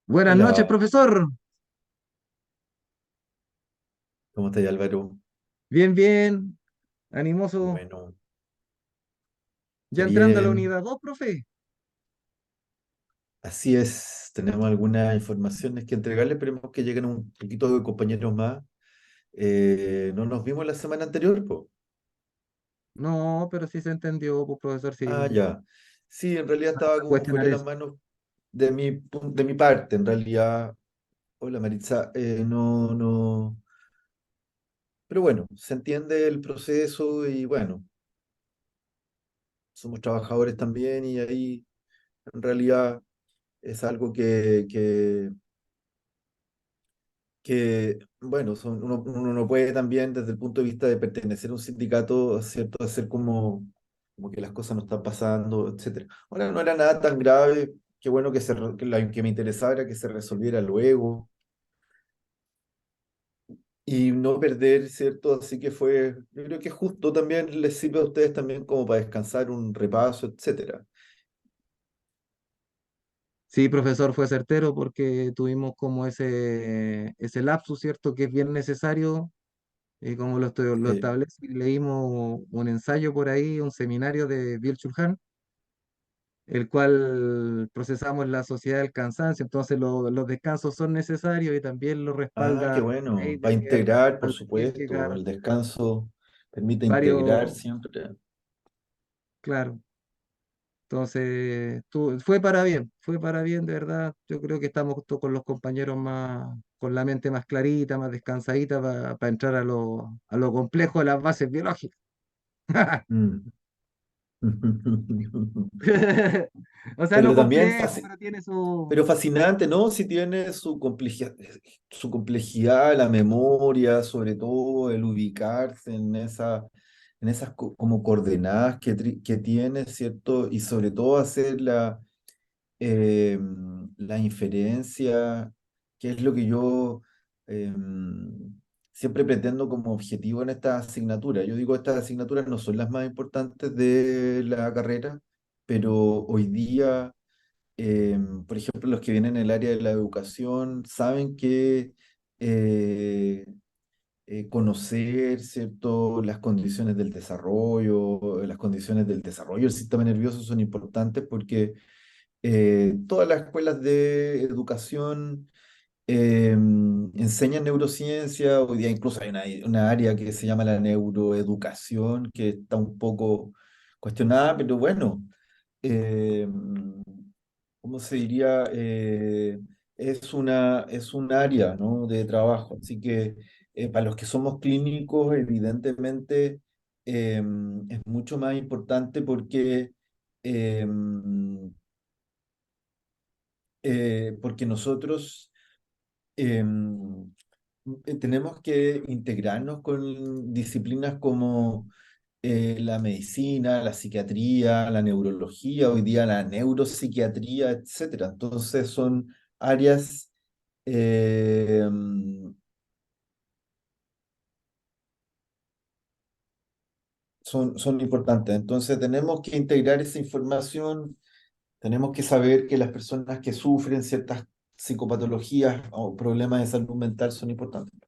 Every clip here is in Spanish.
Buenas noches, Hola, profesor. ¿cómo estás, Álvaro? Bien, bien, animoso. Bueno, qué Ya entrando a la bien. unidad 2, profe. Así es, tenemos algunas informaciones que entregarle, esperemos que lleguen un poquito de compañeros más. No nos vimos la semana anterior, po. No, pero sí se entendió, pues, profesor, Ah, sí. ya. Sí, en realidad estaba A como fuera cuestionar de las eso. manos de mi parte, en realidad. Hola, Maritza. No, no. Pero bueno, se entiende el proceso y bueno, somos trabajadores también y ahí en realidad es algo bueno, uno no puede también desde el punto de vista de pertenecer a un sindicato, ¿cierto? Hacer como que las cosas no están pasando, etcétera. Ahora no era nada tan grave, qué bueno que lo que me interesaba era que se resolviera luego y no perder, ¿cierto? Así que yo creo que justo también les sirve a ustedes también como para descansar un repaso, etcétera. Sí, profesor, fue certero porque tuvimos como ese lapsus, ¿cierto? Que es bien necesario. Y como lo Eh, establece, leímos un ensayo por ahí, un seminario de Byung-Chul Han, el cual procesamos la sociedad del cansancio. Entonces, los descansos son necesarios y también lo qué respalda bueno, para Heidegger, integrar, por respalda supuesto, Kierkegaard, el descanso permite integrar varios, siempre. claro. Entonces, fue para bien, de verdad. Yo creo que estamos con los compañeros más, con la mente más clarita, más descansadita para entrar a lo complejo de las bases biológicas. Mm. O sea, no Pero también complejo, pero tiene su... pero fascinante, ¿no? Si tiene su complejidad, la memoria, sobre todo el ubicarse en esas como coordenadas que tiene, ¿cierto? Y sobre todo hacer eh, la inferencia, que es lo que yo eh, siempre pretendo como objetivo en esta asignatura. Yo digo, estas asignaturas no son las más importantes de la carrera, pero hoy día por ejemplo, los que vienen en el área de la educación saben que eh, conocer, ¿cierto? Las condiciones del desarrollo, las condiciones del desarrollo del sistema nervioso son importantes porque todas las escuelas de educación enseñan neurociencia. Hoy día incluso hay una área que se llama la neuroeducación, que está un poco cuestionada, pero bueno. eh, ¿Cómo se diría? Es un área, ¿no? De trabajo. Así que para los que somos clínicos, evidentemente eh, es mucho más importante eh, porque nosotros eh, tenemos que integrarnos con disciplinas como la medicina, la psiquiatría, la neurología, hoy día la neuropsiquiatría, etcétera. Entonces son áreas, eh, son importantes. Entonces tenemos que integrar esa información, tenemos que saber que las personas que sufren ciertas psicopatologías o problemas de salud mental son importantes.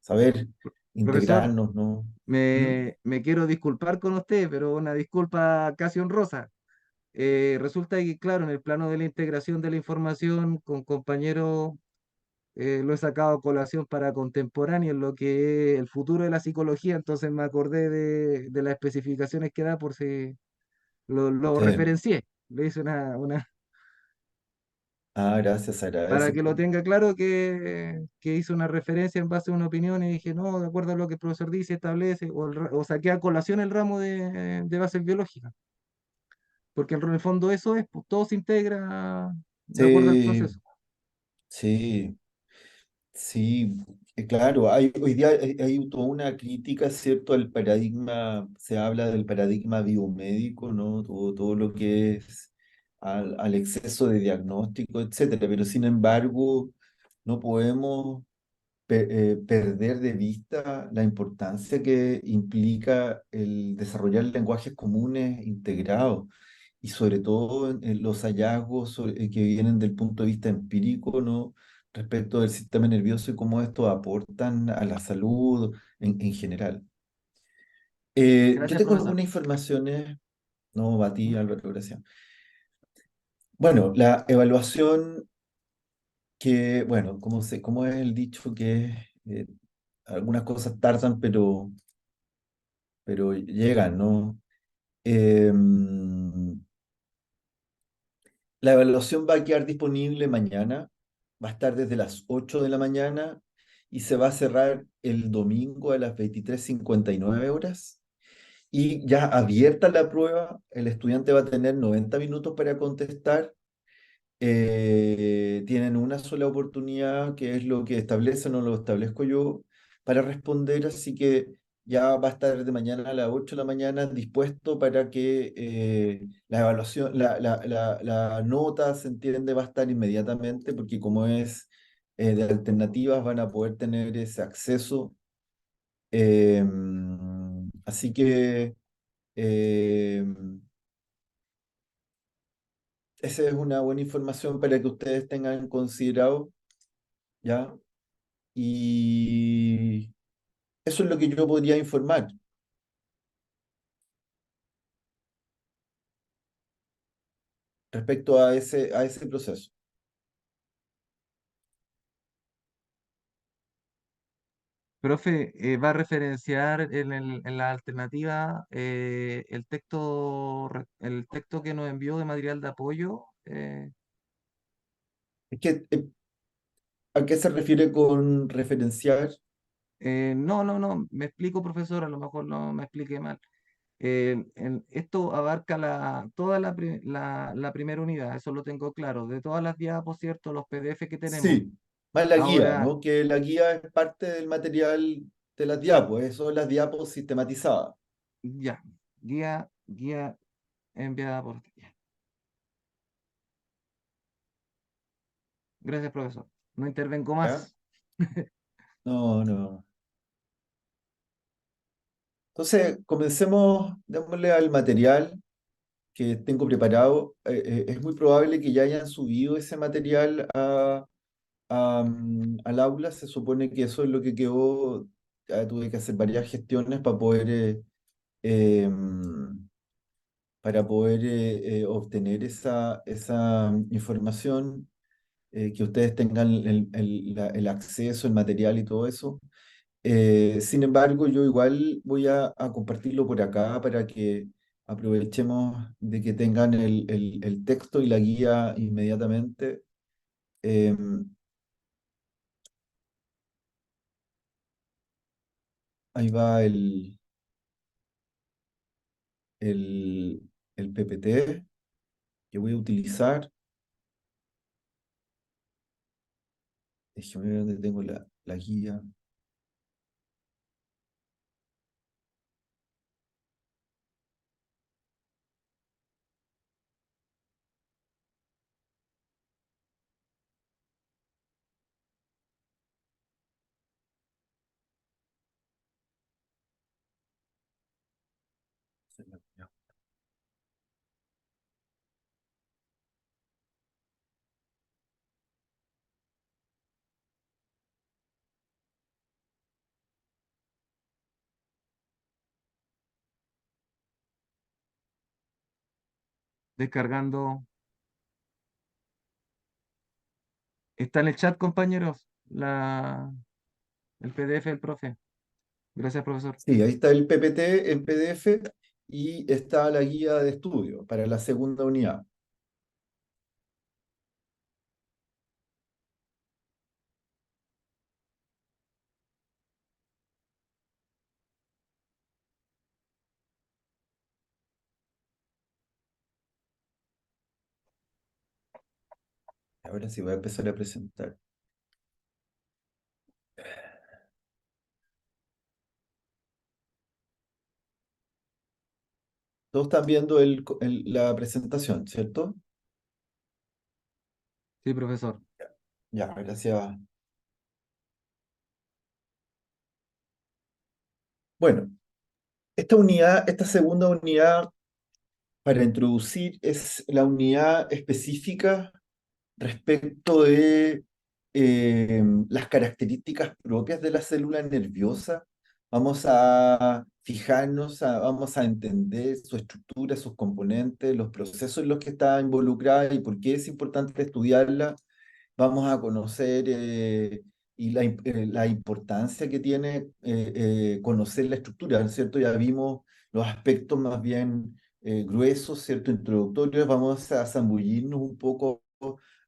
Saber Profesor, integrarnos, ¿no? ¿Mm? me quiero disculpar con usted, pero una disculpa casi honrosa. Resulta que, claro, en el plano de la integración de la información con compañeros, lo he sacado a colación para contemporáneo en lo que es el futuro de la psicología, entonces me acordé de las especificaciones que da por si lo Sí. referencié. Le hice Gracias, se para agradece. que lo tenga claro que hice una referencia en base a una opinión y dije, no, de acuerdo a lo que el profesor dice, establece, o saqué a colación el ramo de bases biológicas, porque en el fondo eso es, pues, todo se integra de acuerdo al Sí, proceso. sí. Sí, claro, hoy día hay toda una crítica, ¿cierto?, al paradigma, se habla del paradigma biomédico, ¿no? Todo lo que es al exceso de diagnóstico, etcétera, pero sin embargo, no podemos perder de vista la importancia que implica el desarrollar lenguajes comunes integrados. y sobre todo en los hallazgos que vienen del punto de vista empírico, ¿no? Respecto del sistema nervioso y cómo estos aportan a la salud en general. Yo Gracias, tengo profesor. algunas informaciones, no, a ti, Álvaro, gracias. Bueno, la evaluación que, bueno, como es el dicho que algunas cosas tardan, pero llegan, ¿no? La evaluación va a quedar disponible mañana, va a estar desde las 8 de la mañana y se va a cerrar el domingo a las 23:59 horas. Y ya abierta la prueba, el estudiante va a tener 90 minutos para contestar. Tienen una sola oportunidad, que es lo que establecen o lo establezco yo, para responder, así que ya va a estar de mañana a las 8 de la mañana dispuesto para que la evaluación, la nota, se entiende, va a estar inmediatamente, porque como es de alternativas, van a poder tener ese acceso. Así que eh, esa es una buena información para que ustedes tengan considerado, ¿ya? Y eso es lo que yo podría informar respecto a ese proceso. Profe, ¿va a referenciar en la alternativa el texto que nos envió de material de apoyo? Es que, ¿a qué se refiere con referenciar? No, no, no, me explico, profesor, a lo mejor no me expliqué mal. Esto abarca toda la primera unidad, eso lo tengo claro. De todas las diapos, ¿cierto? Los PDF que tenemos. Sí, más la guía, Ahora, ¿no? Que la guía es parte del material de las diapos, son las diapos sistematizadas. ya, guía enviada por ti. Ya. Gracias, profesor. No intervengo ¿Ya? más. No, no. Entonces, comencemos, démosle al material que tengo preparado. Es muy probable que ya hayan subido ese material al aula. Se supone que eso es lo que quedó. Ya tuve que hacer varias gestiones em, para poder obtener esa información, que ustedes tengan el acceso, el material y todo eso. Sin embargo, yo igual voy a compartirlo por acá para que aprovechemos de que tengan el texto y la guía inmediatamente. Em, Ahí va el, el PPT que voy a utilizar. Déjame ver dónde tengo la guía. Descargando. Está en el chat, compañeros, el PDF del profe. Gracias, profesor. Sí, ahí está el PPT en PDF y está la guía de estudio para la segunda unidad. Ahora sí voy a empezar a presentar. Todos están viendo la presentación, ¿cierto? Sí, profesor. Ya, gracias. Bueno, esta segunda unidad para introducir es la unidad específica respecto de las características propias de la célula nerviosa. Vamos a fijarnos, vamos a entender su estructura, sus componentes, los procesos en los que está involucrada y por qué es importante estudiarla. Vamos a conocer la importancia que tiene conocer la estructura, ¿no es cierto? Ya vimos los aspectos más bien gruesos, ¿cierto? Introductorios. Vamos a zambullirnos un poco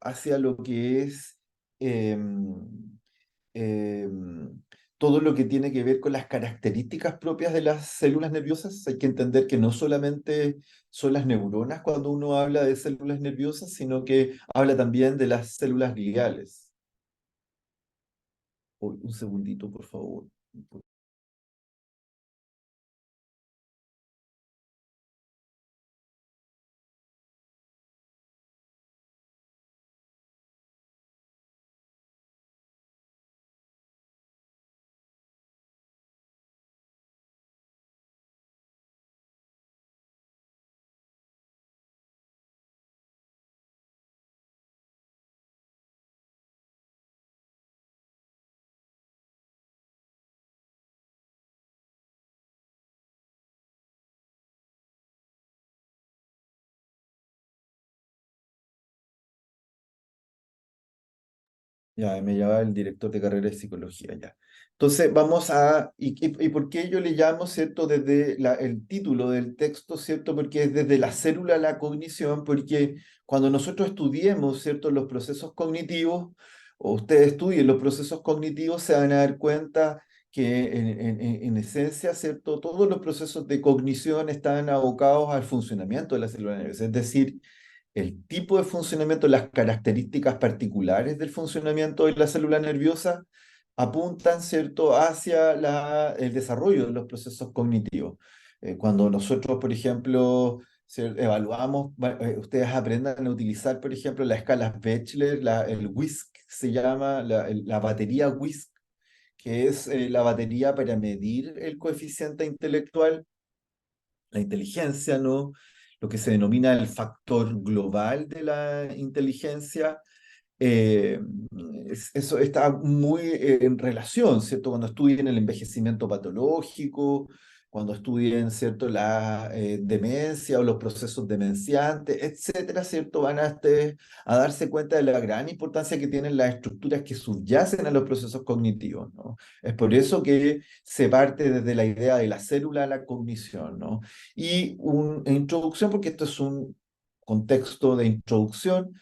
hacia lo que es em, em, todo lo que tiene que ver con las características propias de las células nerviosas. Hay que entender que no solamente son las neuronas cuando uno habla de células nerviosas, sino que habla también de las células gliales. Uy, un segundito, por favor. Ya, me llama el director de carrera de psicología, ya. Entonces, vamos a, y por qué yo le llamo, ¿cierto? Desde el título del texto, ¿cierto? Porque es desde la célula a la cognición, porque cuando nosotros estudiemos, ¿cierto? Los procesos cognitivos, o ustedes estudien los procesos cognitivos, se van a dar cuenta que en esencia, ¿cierto? Todos los procesos de cognición están abocados al funcionamiento de la célula nerviosa, es decir, el tipo de funcionamiento, las características particulares del funcionamiento de la célula nerviosa apuntan, ¿cierto?, hacia el desarrollo de los procesos cognitivos. Cuando nosotros, por ejemplo, evaluamos, ustedes aprendan a utilizar, por ejemplo, la escala Bechler, el WISC se llama, la batería WISC, que es la batería para medir el coeficiente intelectual, la inteligencia, ¿no? Lo que se denomina el factor global de la inteligencia. eh, Eso está muy en relación, ¿cierto? Cuando estudien el envejecimiento patológico, cuando estudien, ¿cierto?, la demencia o los procesos demenciantes, etcétera, ¿cierto? Van a darse cuenta de la gran importancia que tienen las estructuras que subyacen a los procesos cognitivos, ¿no? Es por eso que se parte desde la idea de la célula a la cognición, ¿no? Y una introducción, porque esto es un contexto de introducción.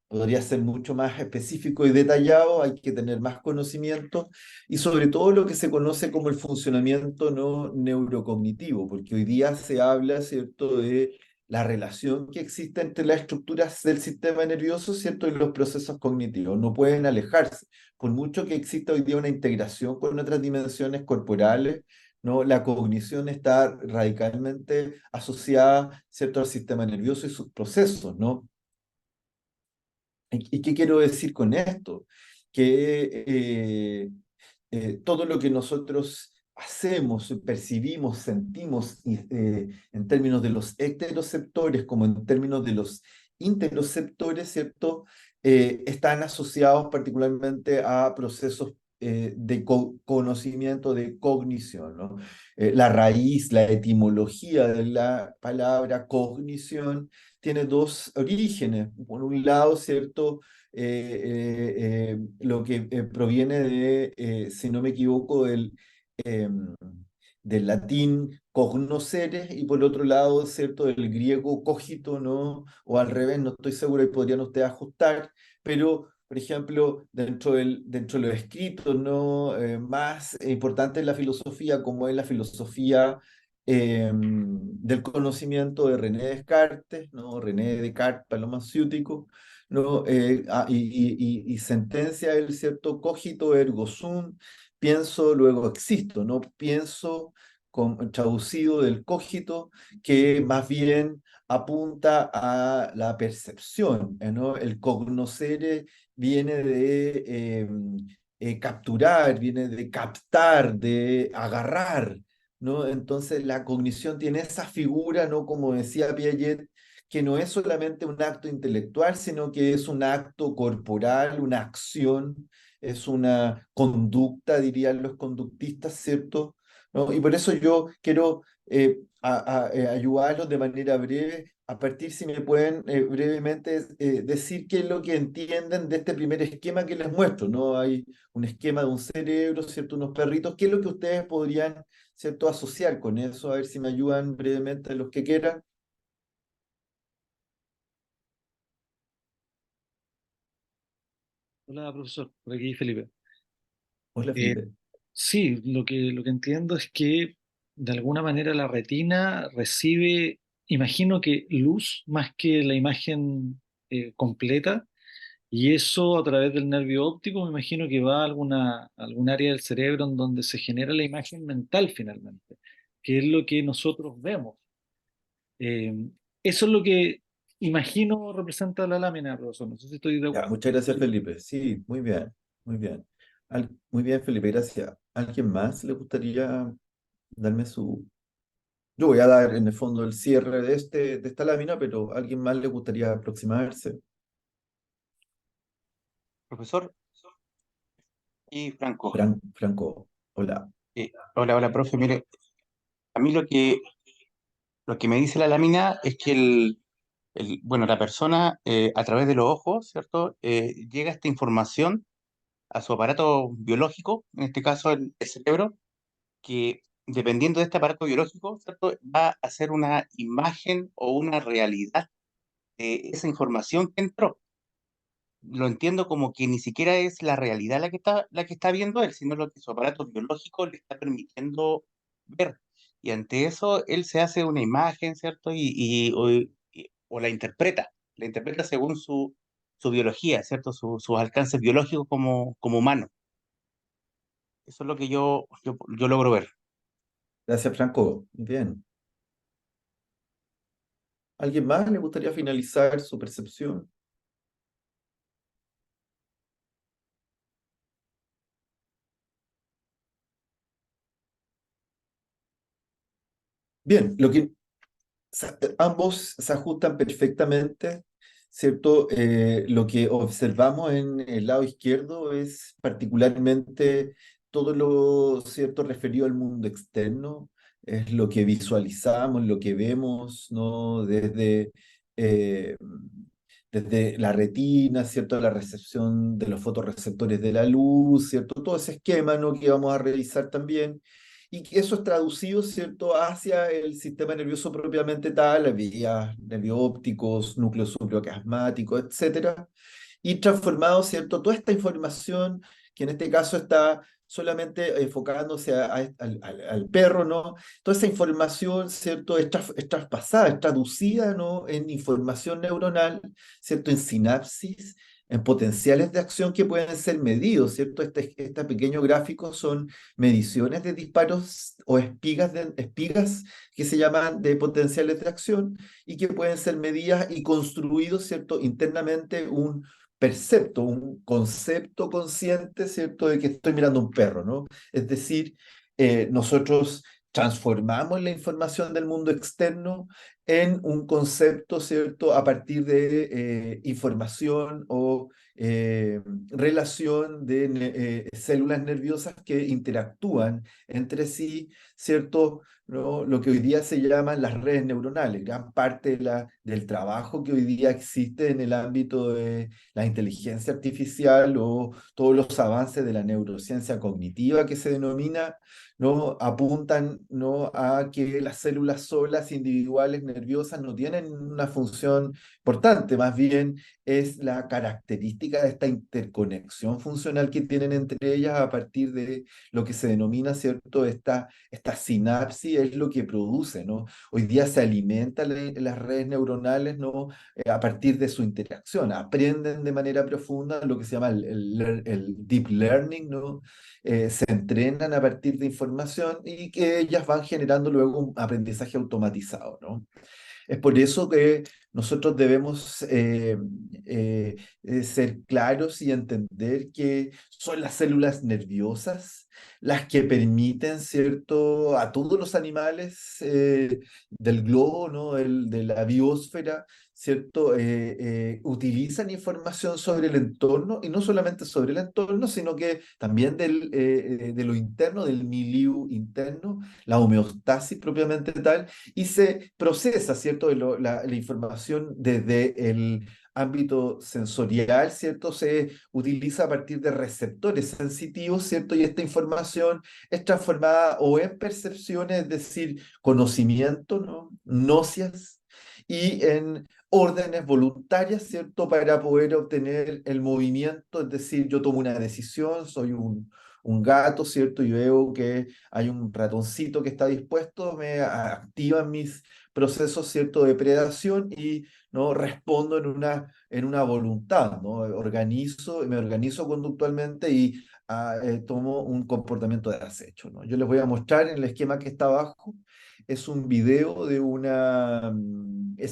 Podría ser mucho más específico y detallado, hay que tener más conocimiento y sobre todo lo que se conoce como el funcionamiento no neurocognitivo, porque hoy día se habla, ¿cierto?, de la relación que existe entre las estructuras del sistema nervioso, ¿cierto?, y los procesos cognitivos. No pueden alejarse. Por mucho que exista hoy día una integración con otras dimensiones corporales, ¿no? La cognición está radicalmente asociada, ¿cierto?, al sistema nervioso y sus procesos, ¿no? ¿Y qué quiero decir con esto? Que todo lo que nosotros hacemos, percibimos, sentimos en términos de los ecteroceptores como en términos de los interoceptores, ¿cierto? Están asociados particularmente a procesos de conocimiento, de cognición, ¿no? La raíz, la etimología de la palabra cognición tiene dos orígenes. Por un lado, ¿cierto? Lo que proviene de, si no me equivoco, em, del latín cognoscere y por otro lado, ¿cierto? Del griego cogito, ¿no? O al revés, no estoy seguro y podrían ustedes ajustar, pero, por ejemplo, dentro de los escritos, ¿no? Más importante en la filosofía, como es la filosofía del conocimiento de René Descartes, ¿no? René Descartes, palomaciútico, ¿no? Y sentencia el cierto cogito ergo sum, pienso, luego existo, ¿no? Pienso traducido del cogito, que más bien apunta a la percepción, ¿no? El cognoscere viene de capturar, viene de captar, de agarrar, ¿no? Entonces la cognición tiene esa figura, ¿no? Como decía Piaget, que no es solamente un acto intelectual, sino que es un acto corporal, una acción, es una conducta, dirían los conductistas, ¿cierto? ¿No? Y por eso yo quiero ayudarlos de manera breve, a partir si me pueden brevemente decir qué es lo que entienden de este primer esquema que les muestro, ¿no? Hay un esquema de un cerebro, ¿cierto? Unos perritos, ¿qué es lo que ustedes podrían, ¿cierto?, asociar con eso? A ver si me ayudan brevemente los que quieran. Hola, profesor, por aquí Felipe. Hola, Eh, Felipe. sí, lo que entiendo es que de alguna manera la retina recibe, imagino que luz más que la imagen completa, y eso a través del nervio óptico me imagino que va a algún área del cerebro en donde se genera la imagen mental finalmente, que es lo que nosotros vemos. Eh, Eso es lo que imagino representa la lámina, profesor. No sé si estoy Ya, muchas gracias, Felipe. Sí, muy bien, muy bien. Muy bien, Felipe, gracias. ¿Alguien más le gustaría darme su... Yo voy a dar en el fondo el cierre de esta lámina, pero ¿a alguien más le gustaría aproximarse? Profesor y Franco. Franco, hola. Hola, hola, profe. Mire, a mí lo que me dice la lámina es que bueno, la persona a través de los ojos, ¿cierto? Llega esta información a su aparato biológico, en este caso el cerebro, que dependiendo de este aparato biológico, ¿cierto? Va a hacer una imagen o una realidad de esa información que entró. Lo entiendo como que ni siquiera es la realidad la que está viendo él, sino lo que su aparato biológico le está permitiendo ver. Y ante eso, él se hace una imagen, ¿cierto? O la interpreta según su biología, ¿cierto? Sus alcances biológicos como humano. Eso es lo que yo logro ver. Gracias, Franco. Muy bien. ¿Alguien más le gustaría finalizar su percepción? Bien, ambos se ajustan perfectamente, ¿cierto? Lo que observamos en el lado izquierdo es particularmente todo lo, ¿cierto?, referido al mundo externo, es lo que visualizamos, lo que vemos, ¿no? Eh, desde la retina, ¿cierto?, la recepción de los fotorreceptores de la luz, ¿cierto? Todo ese esquema, ¿no?, que vamos a revisar también y que eso es traducido, ¿cierto?, hacia el sistema nervioso propiamente tal, las vías nervio ópticos, núcleos supraquiasmáticos, etcétera, y transformado, ¿cierto?, toda esta información que en este caso está solamente enfocándose al perro, ¿no? Toda esa información, ¿cierto?, es traspasada, es traducida, ¿no?, en información neuronal, ¿cierto?, en sinapsis, en potenciales de acción que pueden ser medidos, ¿cierto? Este pequeño gráfico son mediciones de disparos o espigas que se llaman de potenciales de acción y que pueden ser medidas y construidos, ¿cierto?, internamente un percepto, un concepto consciente, ¿cierto?, de que estoy mirando un perro, ¿no? Es decir, nosotros transformamos la información del mundo externo en un concepto, ¿cierto?, a partir de información o eh, relación de células nerviosas que interactúan entre sí, ¿cierto? ¿No? Lo que hoy día se llaman las redes neuronales. Gran parte del trabajo que hoy día existe en el ámbito de la inteligencia artificial o todos los avances de la neurociencia cognitiva que se denomina, ¿no?, apuntan, ¿no?, a que las células solas individuales nerviosas no tienen una función importante, más bien es la característica de esta interconexión funcional que tienen entre ellas a partir de lo que se denomina, ¿cierto?, esta sinapsis es lo que produce, ¿no? Hoy día se alimentan las redes neuronales, ¿no?, a partir de su interacción, aprenden de manera profunda lo que se llama el deep learning, ¿no? Se entrenan a partir de información y que ellas van generando luego un aprendizaje automatizado, ¿no? Es por eso que nosotros debemos ser claros y entender que son las células nerviosas, las que permiten, ¿cierto?, a todos los animales del globo, ¿no?, de la biosfera, ¿cierto?, utilizan información sobre el entorno, y no solamente sobre el entorno, sino que también de lo interno, del milieu interno, la homeostasis propiamente tal, y se procesa, ¿cierto?, la información desde el ámbito sensorial, ¿cierto? Se utiliza a partir de receptores sensitivos, ¿cierto? Y esta información es transformada o en percepciones, es decir, conocimiento, ¿no? Nocias, y en órdenes voluntarias, ¿cierto? Para poder obtener el movimiento, es decir, yo tomo una decisión, soy un gato, ¿cierto? Y veo que hay un ratoncito que está dispuesto, activan mis procesos, ¿cierto? De predación y no respondo en una voluntad, ¿no? Me organizo conductualmente y tomo un comportamiento de acecho, ¿no? Yo les voy a mostrar en el esquema que está abajo, es un video es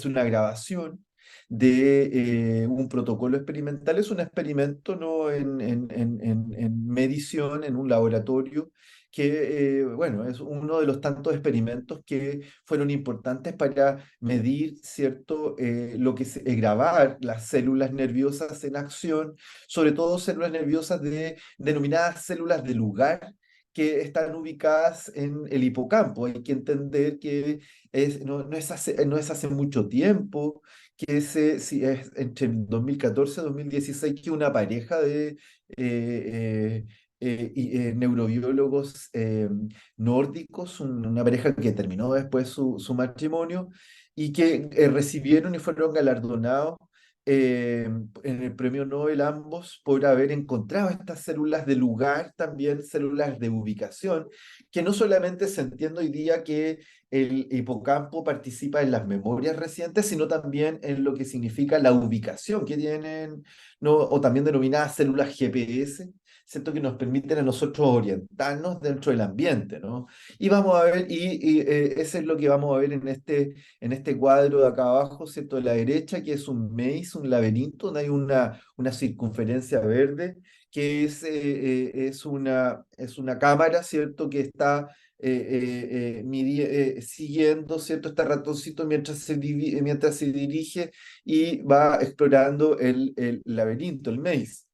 una grabación de un protocolo experimental, es un experimento, ¿no?, en medición en un laboratorio que, bueno, es uno de los tantos experimentos que fueron importantes para medir, ¿cierto?, grabar las células nerviosas en acción, sobre todo células nerviosas denominadas células de lugar, que están ubicadas en el hipocampo. Hay que entender que no es hace mucho tiempo, si es entre el 2014 y 2016 que una pareja de neurobiólogos nórdicos, una pareja que terminó después su matrimonio y que recibieron y fueron galardonados eh, en el premio Nobel ambos por haber encontrado estas células de lugar, también células de ubicación, que no solamente se entiende hoy día que el hipocampo participa en las memorias recientes, sino también en lo que significa la ubicación que tienen, ¿no? O también denominadas células GPS, ¿cierto? Que nos permiten a nosotros orientarnos dentro del ambiente, ¿no? Y vamos a ver, eso es lo que vamos a ver en este cuadro de acá abajo, ¿cierto? De la derecha, que es un maze, un laberinto, donde hay una circunferencia verde, que es una cámara, ¿cierto? Que está siguiendo, ¿cierto? Este ratoncito mientras se dirige y va explorando el laberinto, el maze.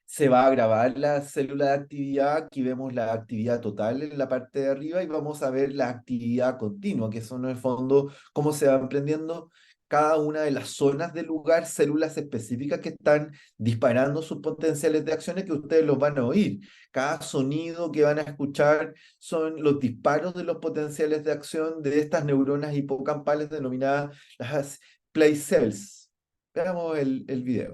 Se va a grabar la célula de actividad, aquí vemos la actividad total en la parte de arriba y vamos a ver la actividad continua, que son en el fondo cómo se van prendiendo cada una de las zonas del lugar, células específicas que están disparando sus potenciales de acciones que ustedes los van a oír. Cada sonido que van a escuchar son los disparos de los potenciales de acción de estas neuronas hipocampales denominadas las play cells. Veamos el video.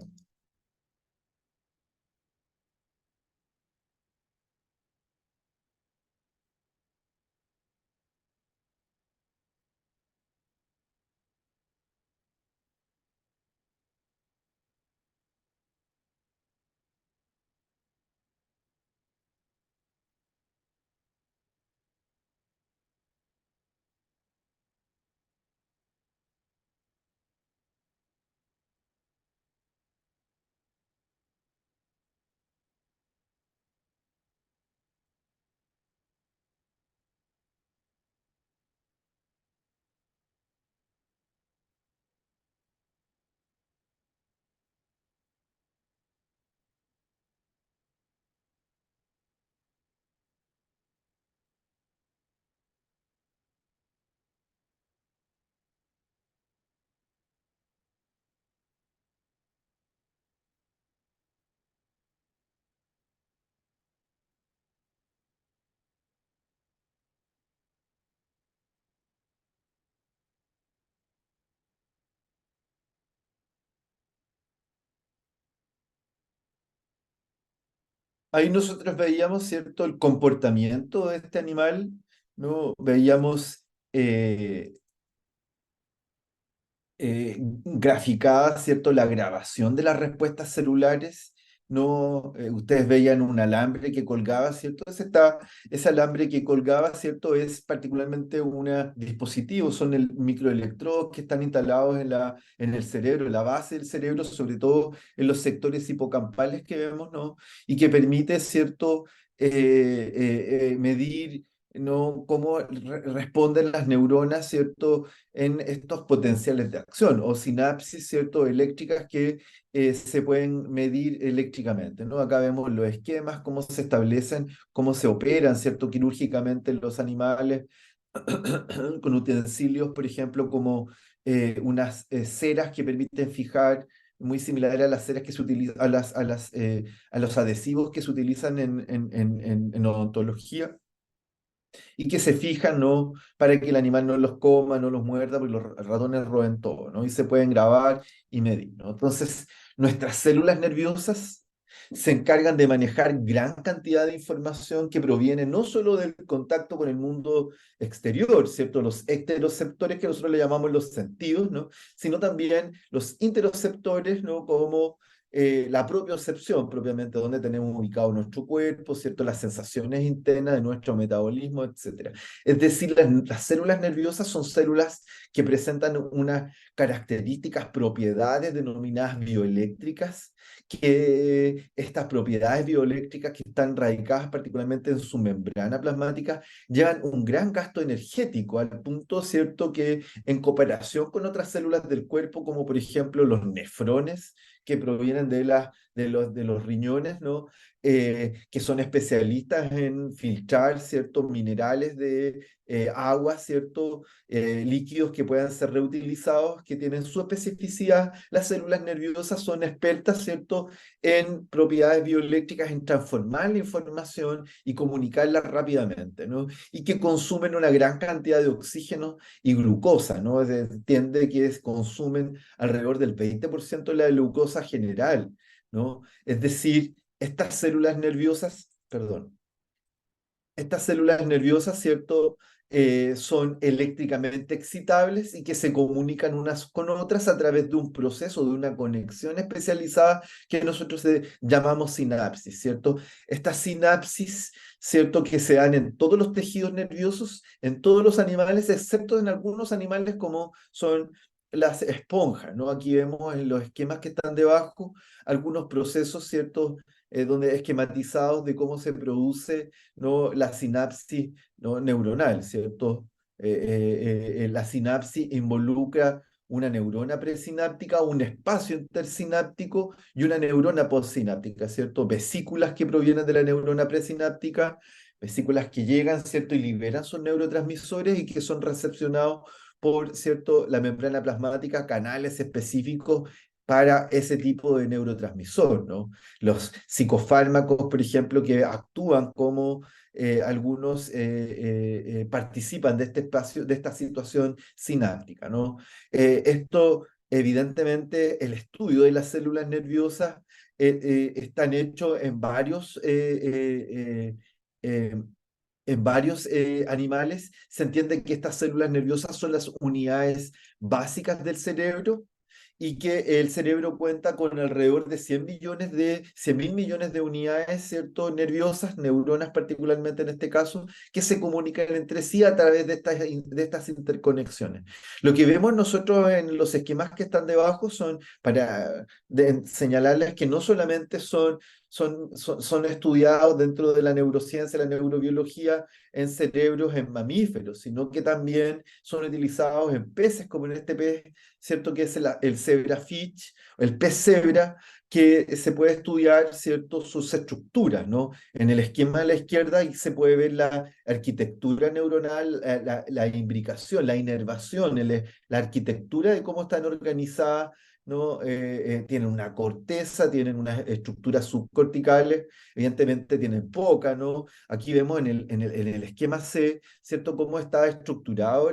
Ahí nosotros veíamos, ¿cierto?, el comportamiento de este animal, ¿no? Veíamos graficada, ¿cierto?, la grabación de las respuestas celulares ¿no? Ustedes veían un alambre que colgaba, ¿cierto? Ese alambre que colgaba, ¿cierto? Es particularmente un dispositivo, son el microelectrodos que están instalados en el cerebro, en la base del cerebro, sobre todo en los sectores hipocampales que vemos, ¿no? Y que permite, ¿cierto? Medir, ¿no? Cómo responden las neuronas, ¿cierto? En estos potenciales de acción o sinapsis, ¿cierto? Eléctricas que se pueden medir eléctricamente, ¿no? Acá vemos los esquemas, cómo se establecen, cómo se operan, ¿cierto? Quirúrgicamente los animales con utensilios, por ejemplo, como unas ceras que permiten fijar, muy similar a las ceras que se utilizan, a los adhesivos que se utilizan en odontología y que se fijan, ¿no? Para que el animal no los coma, no los muerda, porque los ratones roen todo, ¿no? Y se pueden grabar y medir, ¿no? Entonces, nuestras células nerviosas se encargan de manejar gran cantidad de información que proviene no solo del contacto con el mundo exterior, ¿cierto? Los ecteroceptores que nosotros le llamamos los sentidos, ¿no? Sino también los interoceptores, ¿no? Como la propiocepción, propiamente, donde tenemos ubicado nuestro cuerpo, ¿cierto? Las sensaciones internas de nuestro metabolismo, etcétera. Es decir, las células nerviosas son células que presentan unas características, propiedades denominadas bioeléctricas, que estas propiedades bioeléctricas que están radicadas particularmente en su membrana plasmática llevan un gran gasto energético al punto, ¿cierto?, que en comparación con otras células del cuerpo, como por ejemplo los nefrones, que provienen de los riñones, ¿no? Que son especialistas en filtrar ciertos minerales de agua, ciertos líquidos que puedan ser reutilizados, que tienen su especificidad. Las células nerviosas son expertas, ¿cierto?, en propiedades bioeléctricas, en transformar la información y comunicarla rápidamente, ¿no? Y que consumen una gran cantidad de oxígeno y glucosa, ¿no? Se entiende que consumen alrededor del 20% de la glucosa general, ¿no? Es decir, estas células nerviosas, perdón, estas células nerviosas, ¿cierto? Son eléctricamente excitables y que se comunican unas con otras a través de un proceso, de una conexión especializada que nosotros llamamos sinapsis, ¿cierto? Estas sinapsis, ¿cierto? Que se dan en todos los tejidos nerviosos, en todos los animales, excepto en algunos animales como son las esponjas, ¿no? Aquí vemos en los esquemas que están debajo algunos procesos, ¿cierto? Donde esquematizados de cómo se produce, ¿no?, la sinapsis, ¿no?, neuronal, ¿cierto? La sinapsis involucra una neurona presináptica, un espacio intersináptico y una neurona postsináptica, ¿cierto? Vesículas que provienen de la neurona presináptica, vesículas que llegan, ¿cierto?, y liberan sus neurotransmisores y que son recepcionados por, ¿cierto?, la membrana plasmática, canales específicos para ese tipo de neurotransmisor, ¿no? Los psicofármacos, por ejemplo, que actúan como algunos participan de este espacio, de esta situación sináptica, ¿no? Esto, evidentemente, el estudio de las células nerviosas están hechos en varios animales. Se entiende que estas células nerviosas son las unidades básicas del cerebro y que el cerebro cuenta con alrededor de 100.000 millones de unidades, ¿cierto?, nerviosas, neuronas particularmente en este caso, que se comunican entre sí a través de estas interconexiones. Lo que vemos nosotros en los esquemas que están debajo son para señalarles que no solamente son estudiados dentro de la neurociencia, la neurobiología, en cerebros en mamíferos, sino que también son utilizados en peces, como en este pez, ¿cierto?, que es el zebrafish, el pez cebra, que se puede estudiar, ¿cierto?, sus estructuras, ¿no? En el esquema de la izquierda y se puede ver la arquitectura neuronal, la imbricación, la inervación, la arquitectura de cómo están organizadas, ¿no? Tienen una corteza, tienen unas estructuras subcorticales, evidentemente tienen poca, ¿no? Aquí vemos en el esquema C, ¿cierto?, cómo está estructurado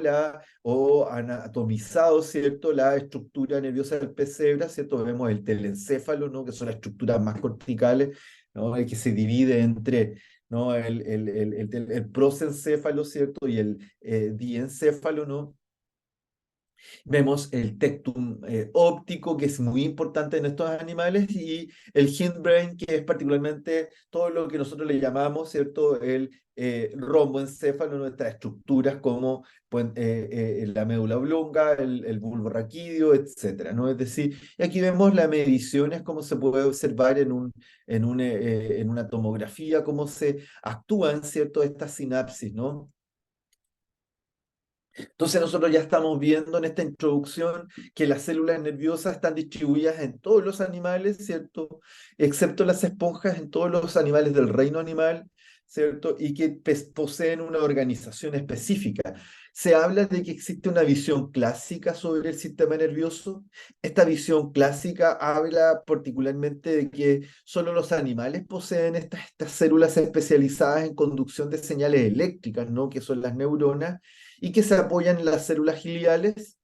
o anatomizado, ¿cierto?, la estructura nerviosa del pez cebra, ¿cierto? Vemos el telencéfalo, ¿no?, que son las estructuras más corticales, ¿no?, que se divide entre, ¿no?, el prosencéfalo, ¿cierto?, y el diencéfalo, ¿no? Vemos el tectum óptico, que es muy importante en estos animales, y el hindbrain, que es particularmente todo lo que nosotros le llamamos, ¿cierto? El romboencéfalo, nuestras estructuras como pues, la médula oblonga, el bulbo raquídeo, etcétera, ¿no? Es decir, aquí vemos las mediciones, cómo se puede observar en una tomografía, cómo se actúan, ¿cierto? Estas sinapsis, ¿no? Entonces nosotros ya estamos viendo en esta introducción que las células nerviosas están distribuidas en todos los animales, ¿cierto? Excepto las esponjas en todos los animales del reino animal, ¿cierto? Y que poseen una organización específica. Se habla de que existe una visión clásica sobre el sistema nervioso. Esta visión clásica habla particularmente de que solo los animales poseen estas células especializadas en conducción de señales eléctricas, ¿no? Que son las neuronas y que se apoyan en las células gliales.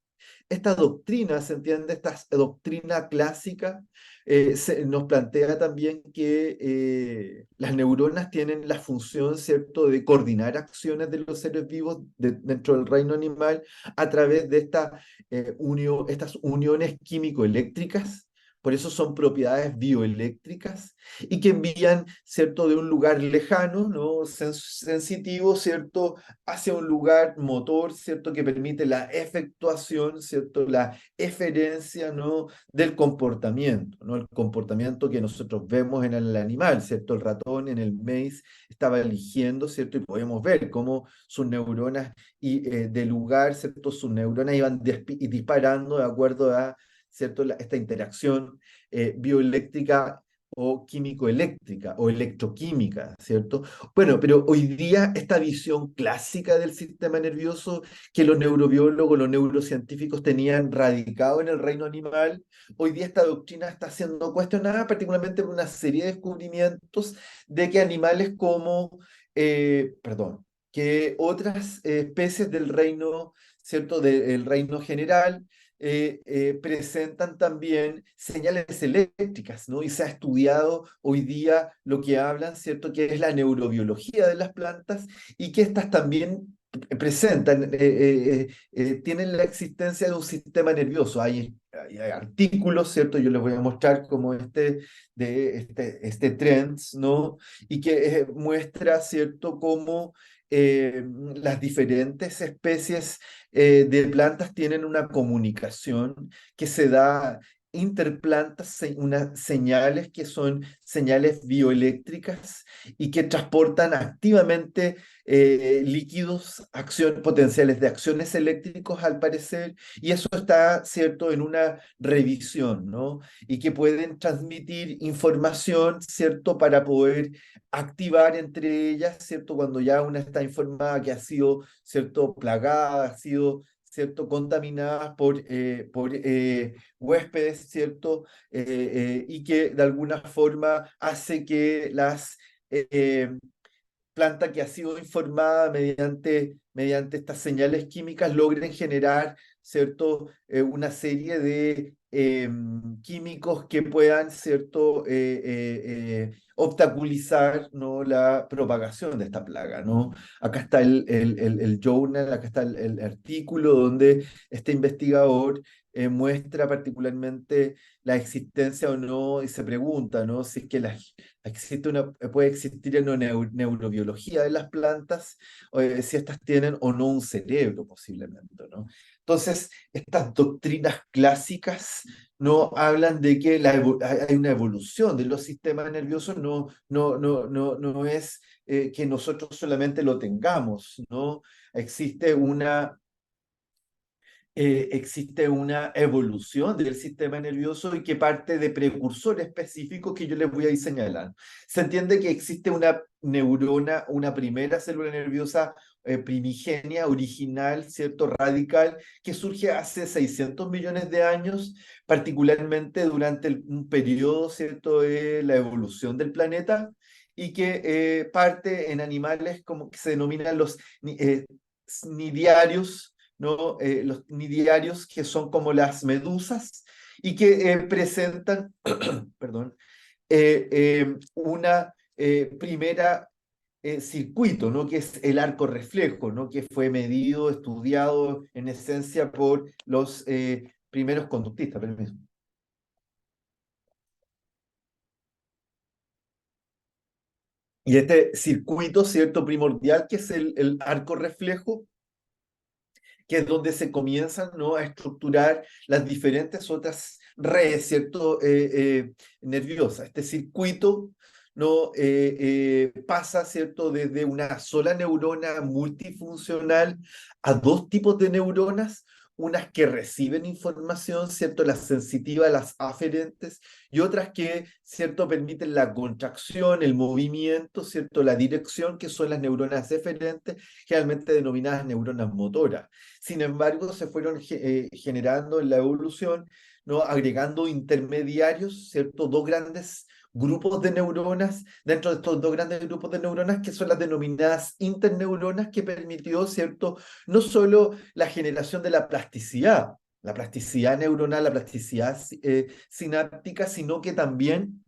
Esta doctrina, ¿se entiende? Esta doctrina clásica nos plantea también que las neuronas tienen la función, ¿cierto?, de coordinar acciones de los seres vivos dentro del reino animal a través de estas uniones químico-eléctricas. Por eso son propiedades bioeléctricas y que envían, ¿cierto?, de un lugar lejano, ¿no?, sensitivo, ¿cierto?, hacia un lugar motor, ¿cierto?, que permite la efectuación, ¿cierto?, la eferencia, ¿no?, del comportamiento, ¿no? El comportamiento que nosotros vemos en el animal, ¿cierto? El ratón en el maíz estaba eligiendo, ¿cierto? Y podemos ver cómo sus neuronas de lugar, ¿cierto? Sus neuronas iban disparando de acuerdo a, ¿cierto? Esta interacción bioeléctrica o químico-eléctrica o electroquímica, ¿cierto? Bueno, pero hoy día esta visión clásica del sistema nervioso que los neurobiólogos, los neurocientíficos tenían radicado en el reino animal, hoy día esta doctrina está siendo cuestionada particularmente por una serie de descubrimientos de que animales como, que otras especies del reino, ¿cierto? Del reino general, presentan también señales eléctricas, ¿no? Y se ha estudiado hoy día lo que hablan, ¿cierto? Que es la neurobiología de las plantas y que estas también tienen la existencia de un sistema nervioso. Hay artículos, ¿cierto? Yo les voy a mostrar como este Trends, ¿no? Y que muestra, ¿cierto? Cómo las diferentes especies de plantas tienen una comunicación que se da interplantas, unas señales que son señales bioeléctricas y que transportan activamente líquidos, potenciales de acciones eléctricos al parecer, y eso está, ¿cierto?, en una revisión, ¿no? Y que pueden transmitir información, ¿cierto?, para poder activar entre ellas, ¿cierto?, cuando ya una está informada que ha sido, ¿cierto?, plagada, ha sido, ¿cierto?, contaminadas por huéspedes, ¿cierto? Y que de alguna forma hace que las planta que ha sido informada mediante estas señales químicas logren generar, ¿cierto? Una serie de químicos que puedan, ¿cierto? Obstaculizar, ¿no?, la propagación de esta plaga, ¿no? Acá está el journal, acá está el artículo donde este investigador muestra particularmente la existencia o no, y se pregunta, ¿no?, si es que puede existir una neurobiología de las plantas, o, si estas tienen o no un cerebro posiblemente, ¿no? Entonces, estas doctrinas clásicas no hablan de que hay una evolución de los sistemas nerviosos, no es que nosotros solamente lo tengamos, ¿no? Existe existe una evolución del sistema nervioso y que parte de precursores específicos que yo les voy a ir señalando. Se entiende que existe una neurona, una primera célula nerviosa primigenia, original, ¿cierto? Radical, que surge hace 600 millones de años, particularmente durante un periodo, ¿cierto?, de la evolución del planeta, y que parte en animales como que se denominan los nidiarios, ¿no? Los nidiarios, que son como las medusas y que presentan, perdón, una primera circuito, ¿no? Que es el arco reflejo, ¿no? Que fue medido, estudiado en esencia por los primeros conductistas. Permiso. Y este circuito, ¿cierto? Primordial, que es el arco reflejo, que es donde se comienzan, ¿no?, a estructurar las diferentes otras redes, ¿cierto? Nerviosas. Este circuito, ¿no? Pasa, ¿cierto?, desde una sola neurona multifuncional a dos tipos de neuronas, unas que reciben información, ¿cierto?, las sensitivas, las aferentes, y otras que, ¿cierto?, permiten la contracción, el movimiento, ¿cierto?, la dirección, que son las neuronas eferentes, generalmente denominadas neuronas motoras. Sin embargo, se fueron generando en la evolución, ¿no?, agregando intermediarios, ¿cierto? Dos grandes grupos de neuronas, dentro de estos dos grandes grupos de neuronas, que son las denominadas interneuronas, que permitió, ¿cierto?, no solo la generación de la plasticidad neuronal, la plasticidad sináptica, sino que también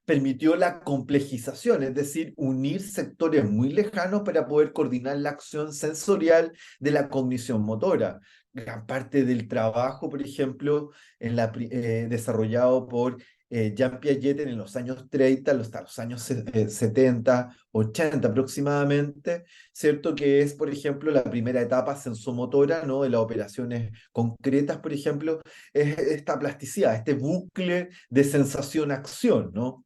permitió la complejización, es decir, unir sectores muy lejanos para poder coordinar la acción sensorial de la cognición motora. Gran parte del trabajo, por ejemplo, desarrollado por Jean Piaget en los años 30, hasta los años 70, 80 aproximadamente, ¿cierto? Que es, por ejemplo, la primera etapa sensomotora, ¿no?, de las operaciones concretas, por ejemplo, es esta plasticidad, este bucle de sensación-acción, ¿no?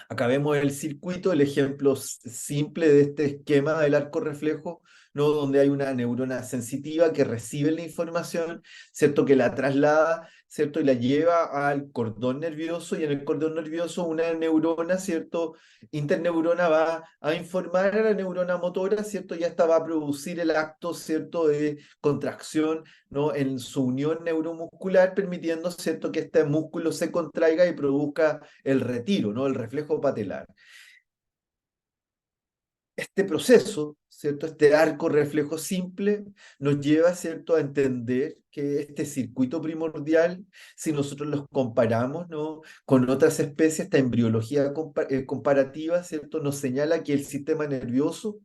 Acá vemos el circuito, el ejemplo simple de este esquema del arco reflejo, ¿no?, donde hay una neurona sensitiva que recibe la información, ¿cierto?, que la traslada, ¿cierto?, y la lleva al cordón nervioso, y en el cordón nervioso una neurona, ¿cierto?, interneurona, va a informar a la neurona motora, ¿cierto?, y esta va a producir el acto, ¿cierto?, de contracción, ¿no?, en su unión neuromuscular, permitiendo, ¿cierto?, que este músculo se contraiga y produzca el retiro, ¿no?, el reflejo patelar. Este proceso, ¿cierto?, este arco reflejo simple, nos lleva, ¿cierto?, a entender que este circuito primordial, si nosotros los comparamos, ¿no?, con otras especies, esta embriología comparativa, ¿cierto?, nos señala que el sistema nervioso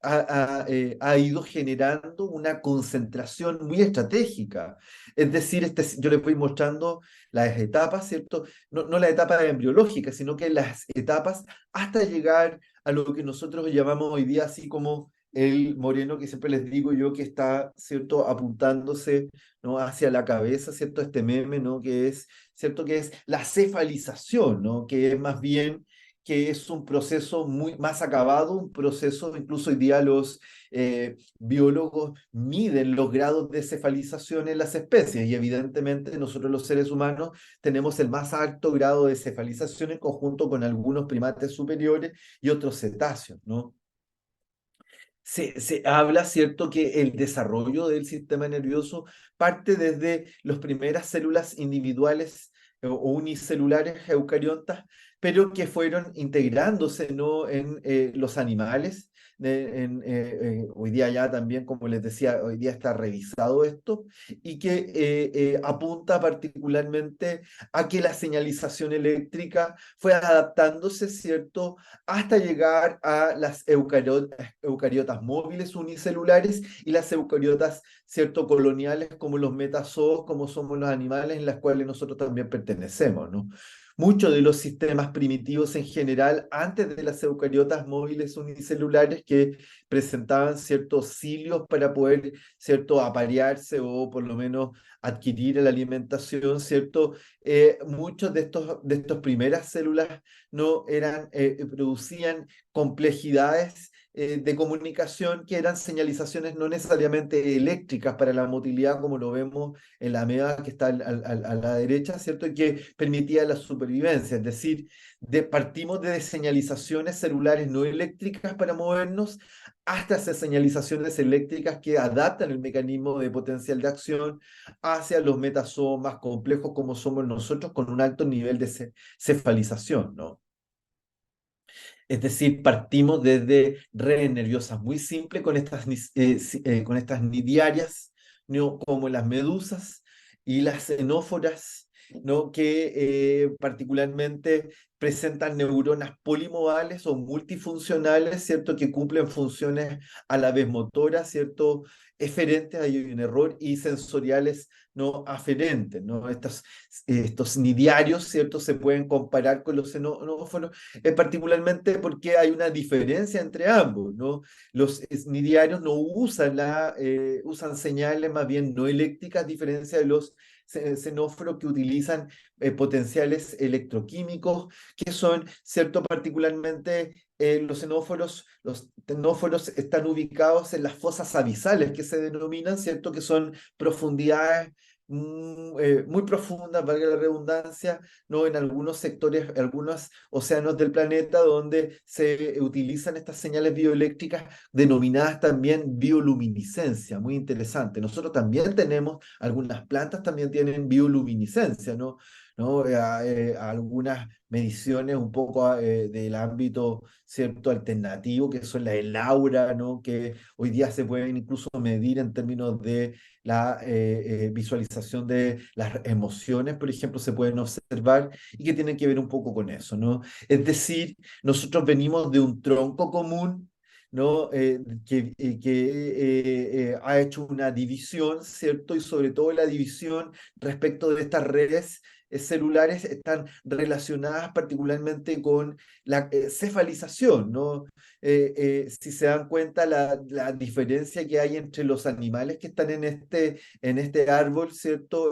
ha ido generando una concentración muy estratégica. Es decir, yo les voy mostrando las etapas, ¿cierto? No las etapas embriológicas, sino que las etapas hasta llegar a lo que nosotros llamamos hoy día, así como el moreno que siempre les digo yo, que está, ¿cierto?, apuntándose, ¿no?, hacia la cabeza, ¿cierto?, este meme, ¿no?, que es, ¿cierto?, que es la cefalización, ¿no?, que es más bien, que es un proceso muy más acabado, un proceso, incluso hoy día los biólogos miden los grados de cefalización en las especies, y evidentemente nosotros los seres humanos tenemos el más alto grado de cefalización en conjunto con algunos primates superiores y otros cetáceos, ¿no? Se habla, ¿cierto?, que el desarrollo del sistema nervioso parte desde las primeras células individuales o unicelulares eucariotas, pero que fueron integrándose, ¿no?, en los animales. Hoy día ya también, como les decía, hoy día está revisado esto, y que apunta particularmente a que la señalización eléctrica fue adaptándose, ¿cierto?, hasta llegar a las eucariotas móviles unicelulares y las eucariotas, ¿cierto?, coloniales, como los metazoos, como somos los animales en los cuales nosotros también pertenecemos, ¿no? Muchos de los sistemas primitivos en general, antes de las eucariotas móviles unicelulares, que presentaban ciertos cilios para poder, ¿cierto?, aparearse o por lo menos adquirir la alimentación, ¿cierto? Muchos de estos primeras células no eran, producían complejidades de comunicación, que eran señalizaciones no necesariamente eléctricas para la motilidad, como lo vemos en la ameba que está a la derecha, ¿cierto? Y que permitía la supervivencia, es decir, partimos de señalizaciones celulares no eléctricas para movernos hasta esas señalizaciones eléctricas que adaptan el mecanismo de potencial de acción hacia los metazoos más complejos, como somos nosotros, con un alto nivel de cefalización, ¿no? Es decir, partimos desde redes nerviosas muy simples con estas nidiarias, ¿no?, como las medusas y las xenóforas, ¿no? Que particularmente presentan neuronas polimodales o multifuncionales, ¿cierto? Que cumplen funciones a la vez motoras, ¿cierto? Eferentes, ahí hay un error, y sensoriales no aferentes, ¿no? Estos nidiarios, ¿cierto? Se pueden comparar con los xenóforos, particularmente porque hay una diferencia entre ambos, ¿no? Los nidiarios no usan señales más bien no eléctricas, a diferencia de los xenóforos que utilizan potenciales electroquímicos, que son, ¿cierto? Particularmente los xenóforos están ubicados en las fosas abisales que se denominan, ¿cierto? Que son profundidades muy profundas, valga la redundancia, ¿no? En algunos sectores, algunos océanos del planeta donde se utilizan estas señales bioeléctricas denominadas también bioluminiscencia, muy interesante. Nosotros también tenemos, algunas plantas también tienen bioluminiscencia, ¿no? ¿No? Algunas mediciones un poco del ámbito, ¿cierto? Alternativo, que son las del aura, ¿no? Que hoy día se pueden incluso medir en términos de la visualización de las emociones, por ejemplo, se pueden observar y que tienen que ver un poco con eso, ¿no? Es decir, nosotros venimos de un tronco común, ¿no? Que ha hecho una división, ¿cierto? Y sobre todo la división respecto de estas redes celulares están relacionadas particularmente con la cefalización, ¿no? Si se dan cuenta la diferencia que hay entre los animales que están en este árbol, ¿cierto?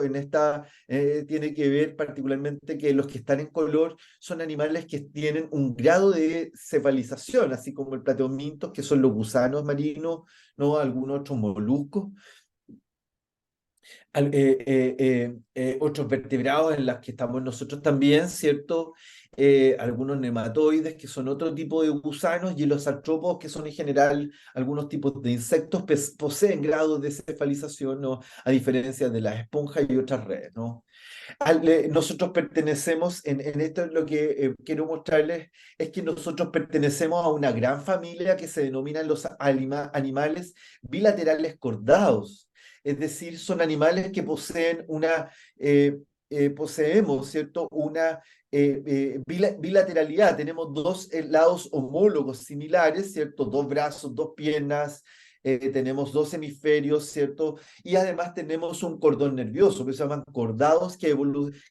Tiene que ver particularmente que los que están en color son animales que tienen un grado de cefalización, así como el plateomintos, que son los gusanos marinos, ¿no? Algunos otros moluscos, otros vertebrados en las que estamos nosotros también, ¿cierto? Algunos nematoides, que son otro tipo de gusanos, y los artrópodos, que son en general algunos tipos de insectos, poseen grados de cefalización, ¿no? A diferencia de las esponjas y otras redes, ¿no? Nosotros pertenecemos, en esto lo que quiero mostrarles es que nosotros pertenecemos a una gran familia que se denominan los animales bilaterales cordados. Es decir, son animales que poseen poseemos, ¿cierto? Una bilateralidad. Tenemos dos lados homólogos similares, ¿cierto? Dos brazos, dos piernas, tenemos dos hemisferios, ¿cierto? Y además tenemos un cordón nervioso, que se llaman cordados, que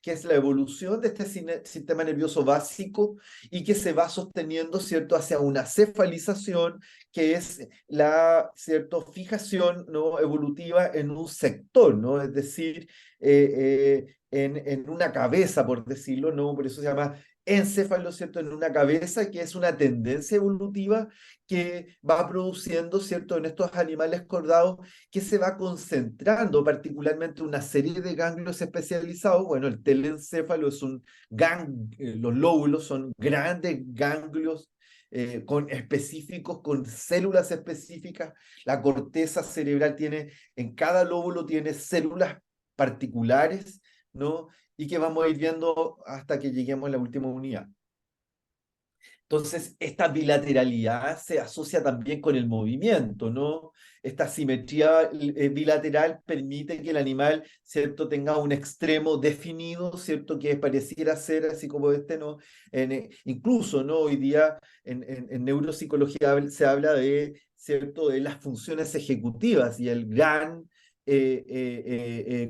es la evolución de este sistema nervioso básico y que se va sosteniendo, ¿cierto?, hacia una cefalización, que es la, ¿cierto?, fijación, ¿no?, evolutiva en un sector, ¿no? Es decir, en una cabeza, por decirlo, ¿no? Por eso se llama encéfalo, ¿cierto?, en una cabeza, que es una tendencia evolutiva que va produciendo, ¿cierto?, en estos animales cordados, que se va concentrando particularmente una serie de ganglios especializados. Bueno, el telencéfalo es los lóbulos son grandes ganglios específicos, con células específicas. La corteza cerebral en cada lóbulo tiene células particulares, ¿no? Y que vamos a ir viendo hasta que lleguemos a la última unidad. Entonces, esta bilateralidad se asocia también con el movimiento, ¿no? Esta simetría bilateral permite que el animal, ¿cierto?, tenga un extremo definido, ¿cierto?, que pareciera ser así como ¿no? Incluso, ¿no? Hoy día en neuropsicología se habla de, ¿cierto?, de las funciones ejecutivas, y el gran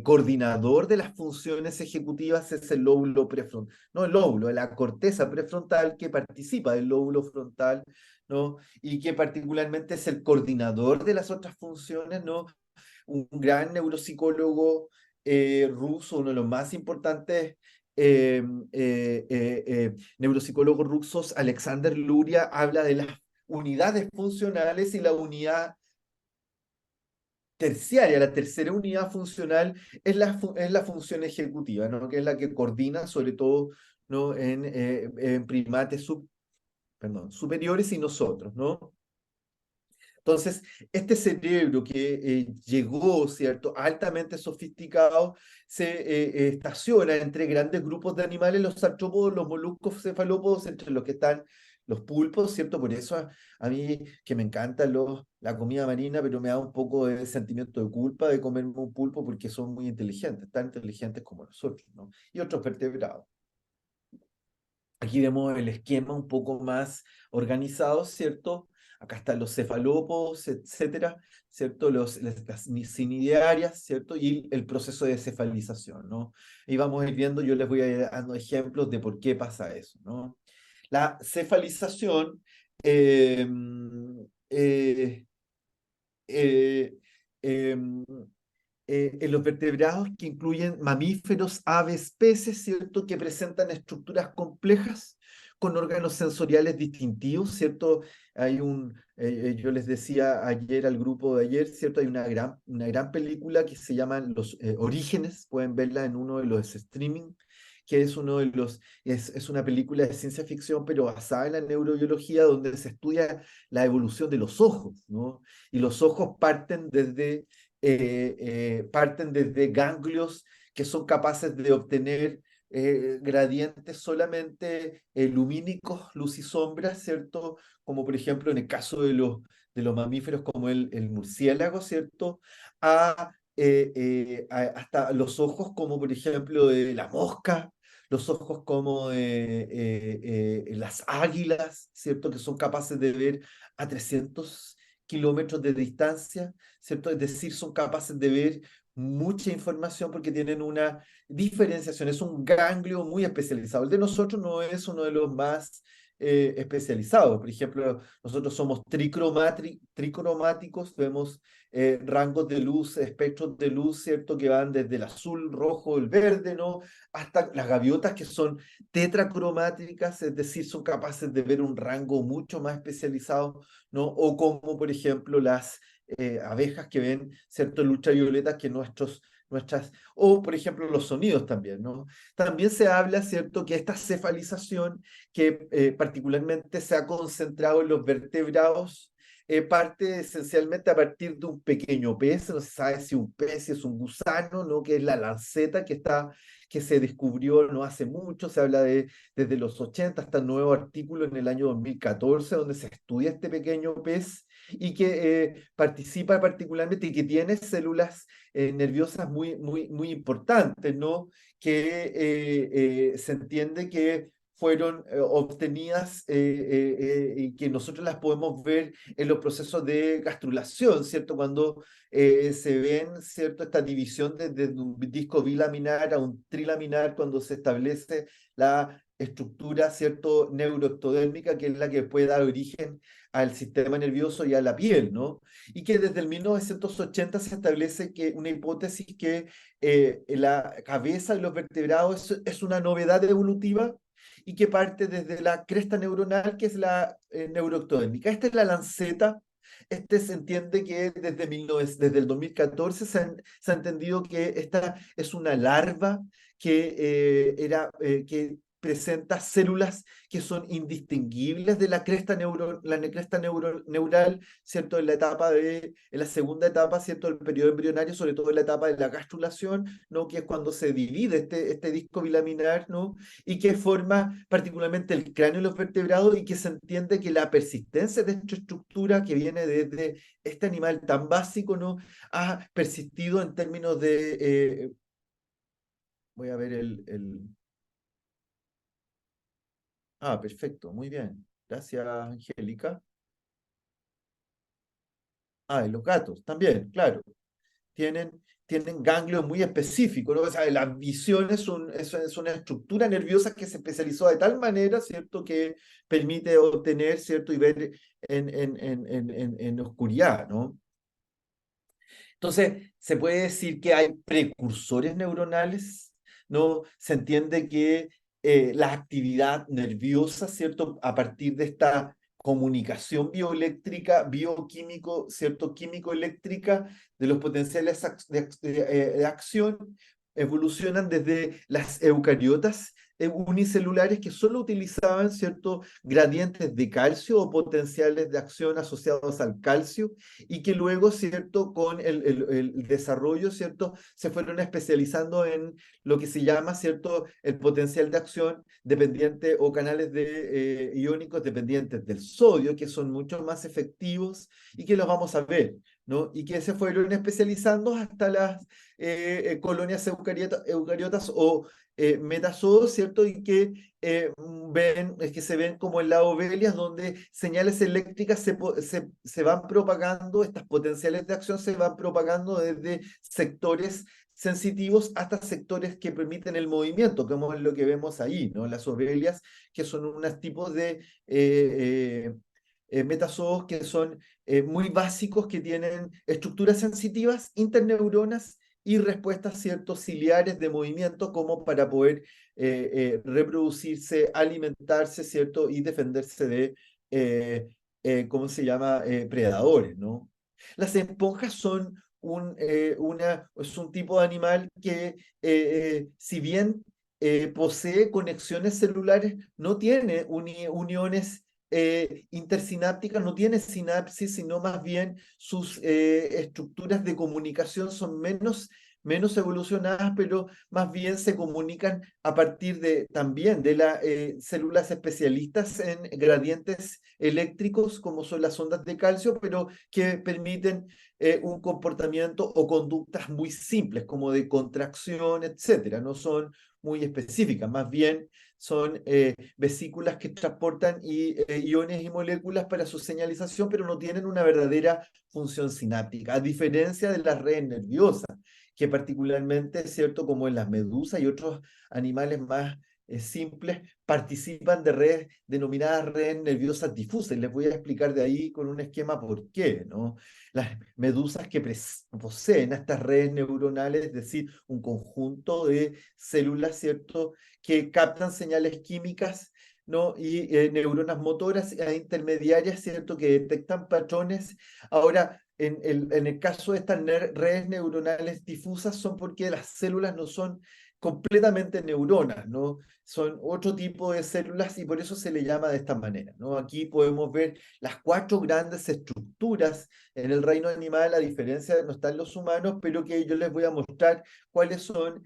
coordinador de las funciones ejecutivas es el lóbulo prefrontal, no el lóbulo, la corteza prefrontal, que participa del lóbulo frontal, ¿no? Y que particularmente es el coordinador de las otras funciones, ¿no? Un gran neuropsicólogo ruso, uno de los más importantes neuropsicólogos rusos, Alexander Luria, habla de las unidades funcionales, y la unidad terciaria, la tercera unidad funcional es la función ejecutiva, ¿no? Que es la que coordina, sobre todo, ¿no?, en primates superiores y nosotros, ¿no? Entonces, este cerebro que llegó, ¿cierto?, altamente sofisticado, se estaciona entre grandes grupos de animales, los artrópodos, los moluscos cefalópodos, entre los que están los pulpos, ¿cierto? Por eso a mí que me encanta la comida marina, pero me da un poco de sentimiento de culpa de comerme un pulpo porque son muy inteligentes, tan inteligentes como nosotros, ¿no? Y otros vertebrados. Aquí vemos el esquema un poco más organizado, ¿cierto? Acá están los cefalópodos, etcétera, ¿cierto? Las cnidiarias, ¿cierto? Y el proceso de cefalización, ¿no? Y vamos a ir viendo, yo les voy a ir dando ejemplos de por qué pasa eso, ¿no? La cefalización eh, eh, eh, em, en los vertebrados que incluyen mamíferos, aves, peces, ¿cierto? Que presentan estructuras complejas con órganos sensoriales distintivos, ¿cierto? Yo les decía ayer al grupo de ayer, ¿cierto? Hay una gran película que se llama Los Orígenes, pueden verla en uno de los streaming, que es es una película de ciencia ficción, pero basada en la neurobiología, donde se estudia la evolución de los ojos, ¿no? Y los ojos parten desde ganglios que son capaces de obtener gradientes solamente lumínicos, luz y sombra, ¿cierto? Como por ejemplo en el caso de los mamíferos como el murciélago, ¿cierto? Hasta los ojos como por ejemplo de la mosca, los ojos como de las águilas, ¿cierto? Que son capaces de ver a 300 kilómetros de distancia, ¿cierto? Es decir, son capaces de ver mucha información porque tienen una diferenciación, es un ganglio muy especializado. El de nosotros no es uno de los más especializados. Por ejemplo, nosotros somos tricromáticos, vemos rangos de luz, espectros de luz, ¿cierto? Que van desde el azul, rojo, el verde, ¿no? Hasta las gaviotas que son tetracromáticas, es decir, son capaces de ver un rango mucho más especializado, ¿no? O como, por ejemplo, las abejas que ven, ¿cierto? El ultravioleta que o por ejemplo los sonidos también, ¿no? También se habla, ¿cierto? Que esta cefalización que particularmente se ha concentrado en los vertebrados, parte esencialmente a partir de un pequeño pez, no se sabe si un pez, si es un gusano, ¿no? Que es la lanceta que se descubrió no hace mucho, se habla desde los 80 hasta el nuevo artículo en el año 2014, donde se estudia este pequeño pez y que participa particularmente y que tiene células nerviosas muy importantes, ¿no? Que se entiende que fueron obtenidas y que nosotros las podemos ver en los procesos de gastrulación, ¿cierto? Cuando se ven, ¿cierto? Esta división desde un disco bilaminar a un trilaminar, cuando se establece la estructura, ¿cierto? Neuroectodérmica, que es la que puede dar origen al sistema nervioso y a la piel, ¿no? Y que desde el 1980 se establece que una hipótesis que la cabeza de los vertebrados es una novedad evolutiva y que parte desde la cresta neuronal, que es la neuroectodérmica. Esta es la lanceta. Se entiende que desde el 2014 se ha entendido que esta es una larva que presenta células que son indistinguibles de neural, ¿cierto? En la segunda etapa, ¿cierto? Del periodo embrionario, sobre todo en la etapa de la gastrulación, ¿no? Que es cuando se divide este disco bilaminar, ¿no? Y que forma particularmente el cráneo de los vertebrados y que se entiende que la persistencia de esta estructura que viene desde este animal tan básico, ¿no? Ha persistido en términos de... voy a ver perfecto, muy bien. Gracias, Angélica. Y los gatos también, claro. Tienen, tienen ganglios muy específicos, ¿no? O sea, la visión es una estructura nerviosa que se especializó de tal manera, ¿cierto?, que permite obtener, ¿cierto?, y ver en oscuridad, ¿no? Entonces, se puede decir que hay precursores neuronales, ¿no? Se entiende que la actividad nerviosa, ¿cierto? A partir de esta comunicación bioeléctrica, bioquímico, ¿cierto? Químico-eléctrica de los potenciales de acción, evolucionan desde las eucariotas unicelulares que solo utilizaban, ¿cierto?, gradientes de calcio o potenciales de acción asociados al calcio, y que luego, ¿cierto?, con el desarrollo, ¿cierto?, se fueron especializando en lo que se llama, ¿cierto?, el potencial de acción dependiente o canales iónicos dependientes del sodio, que son mucho más efectivos y que los vamos a ver, ¿no? Y que se fueron especializando hasta las colonias eucariotas o metazoos, ¿cierto? Y que es que se ven como en la ovelias, donde señales eléctricas se van propagando, estas potenciales de acción se van propagando desde sectores sensitivos hasta sectores que permiten el movimiento, como es lo que vemos ahí, ¿no? Las ovelias, que son unos tipos de metazoos que son muy básicos, que tienen estructuras sensitivas, interneuronas y respuestas, ciertos ciliares de movimiento, como para poder reproducirse, alimentarse, ¿cierto? Y defenderse de, ¿cómo se llama? Predadores, ¿no? Las esponjas son es un tipo de animal que, si bien posee conexiones celulares, no tiene uniones intersinápticas, no tiene sinapsis, sino más bien sus estructuras de comunicación son menos evolucionadas, pero más bien se comunican a partir también de las células especialistas en gradientes eléctricos, como son las ondas de calcio, pero que permiten un comportamiento o conductas muy simples, como de contracción, etcétera. No son muy específicas, más bien son vesículas que transportan iones y moléculas para su señalización, pero no tienen una verdadera función sináptica, a diferencia de las redes nerviosas, que particularmente, ¿cierto?, como en las medusas y otros animales más simples, participan de redes denominadas redes nerviosas difusas. Y les voy a explicar de ahí con un esquema por qué, ¿no? Las medusas que poseen estas redes neuronales, es decir, un conjunto de células, ¿cierto?, que captan señales químicas, ¿no? Y neuronas motoras intermediarias, ¿cierto?, que detectan patrones. Ahora, en el caso de estas redes neuronales difusas, son porque las células no son completamente neuronas, ¿no? Son otro tipo de células, y por eso se le llama de esta manera, ¿no? Aquí podemos ver las 4 grandes estructuras en el reino animal, a diferencia de no están los humanos, pero que yo les voy a mostrar cuáles son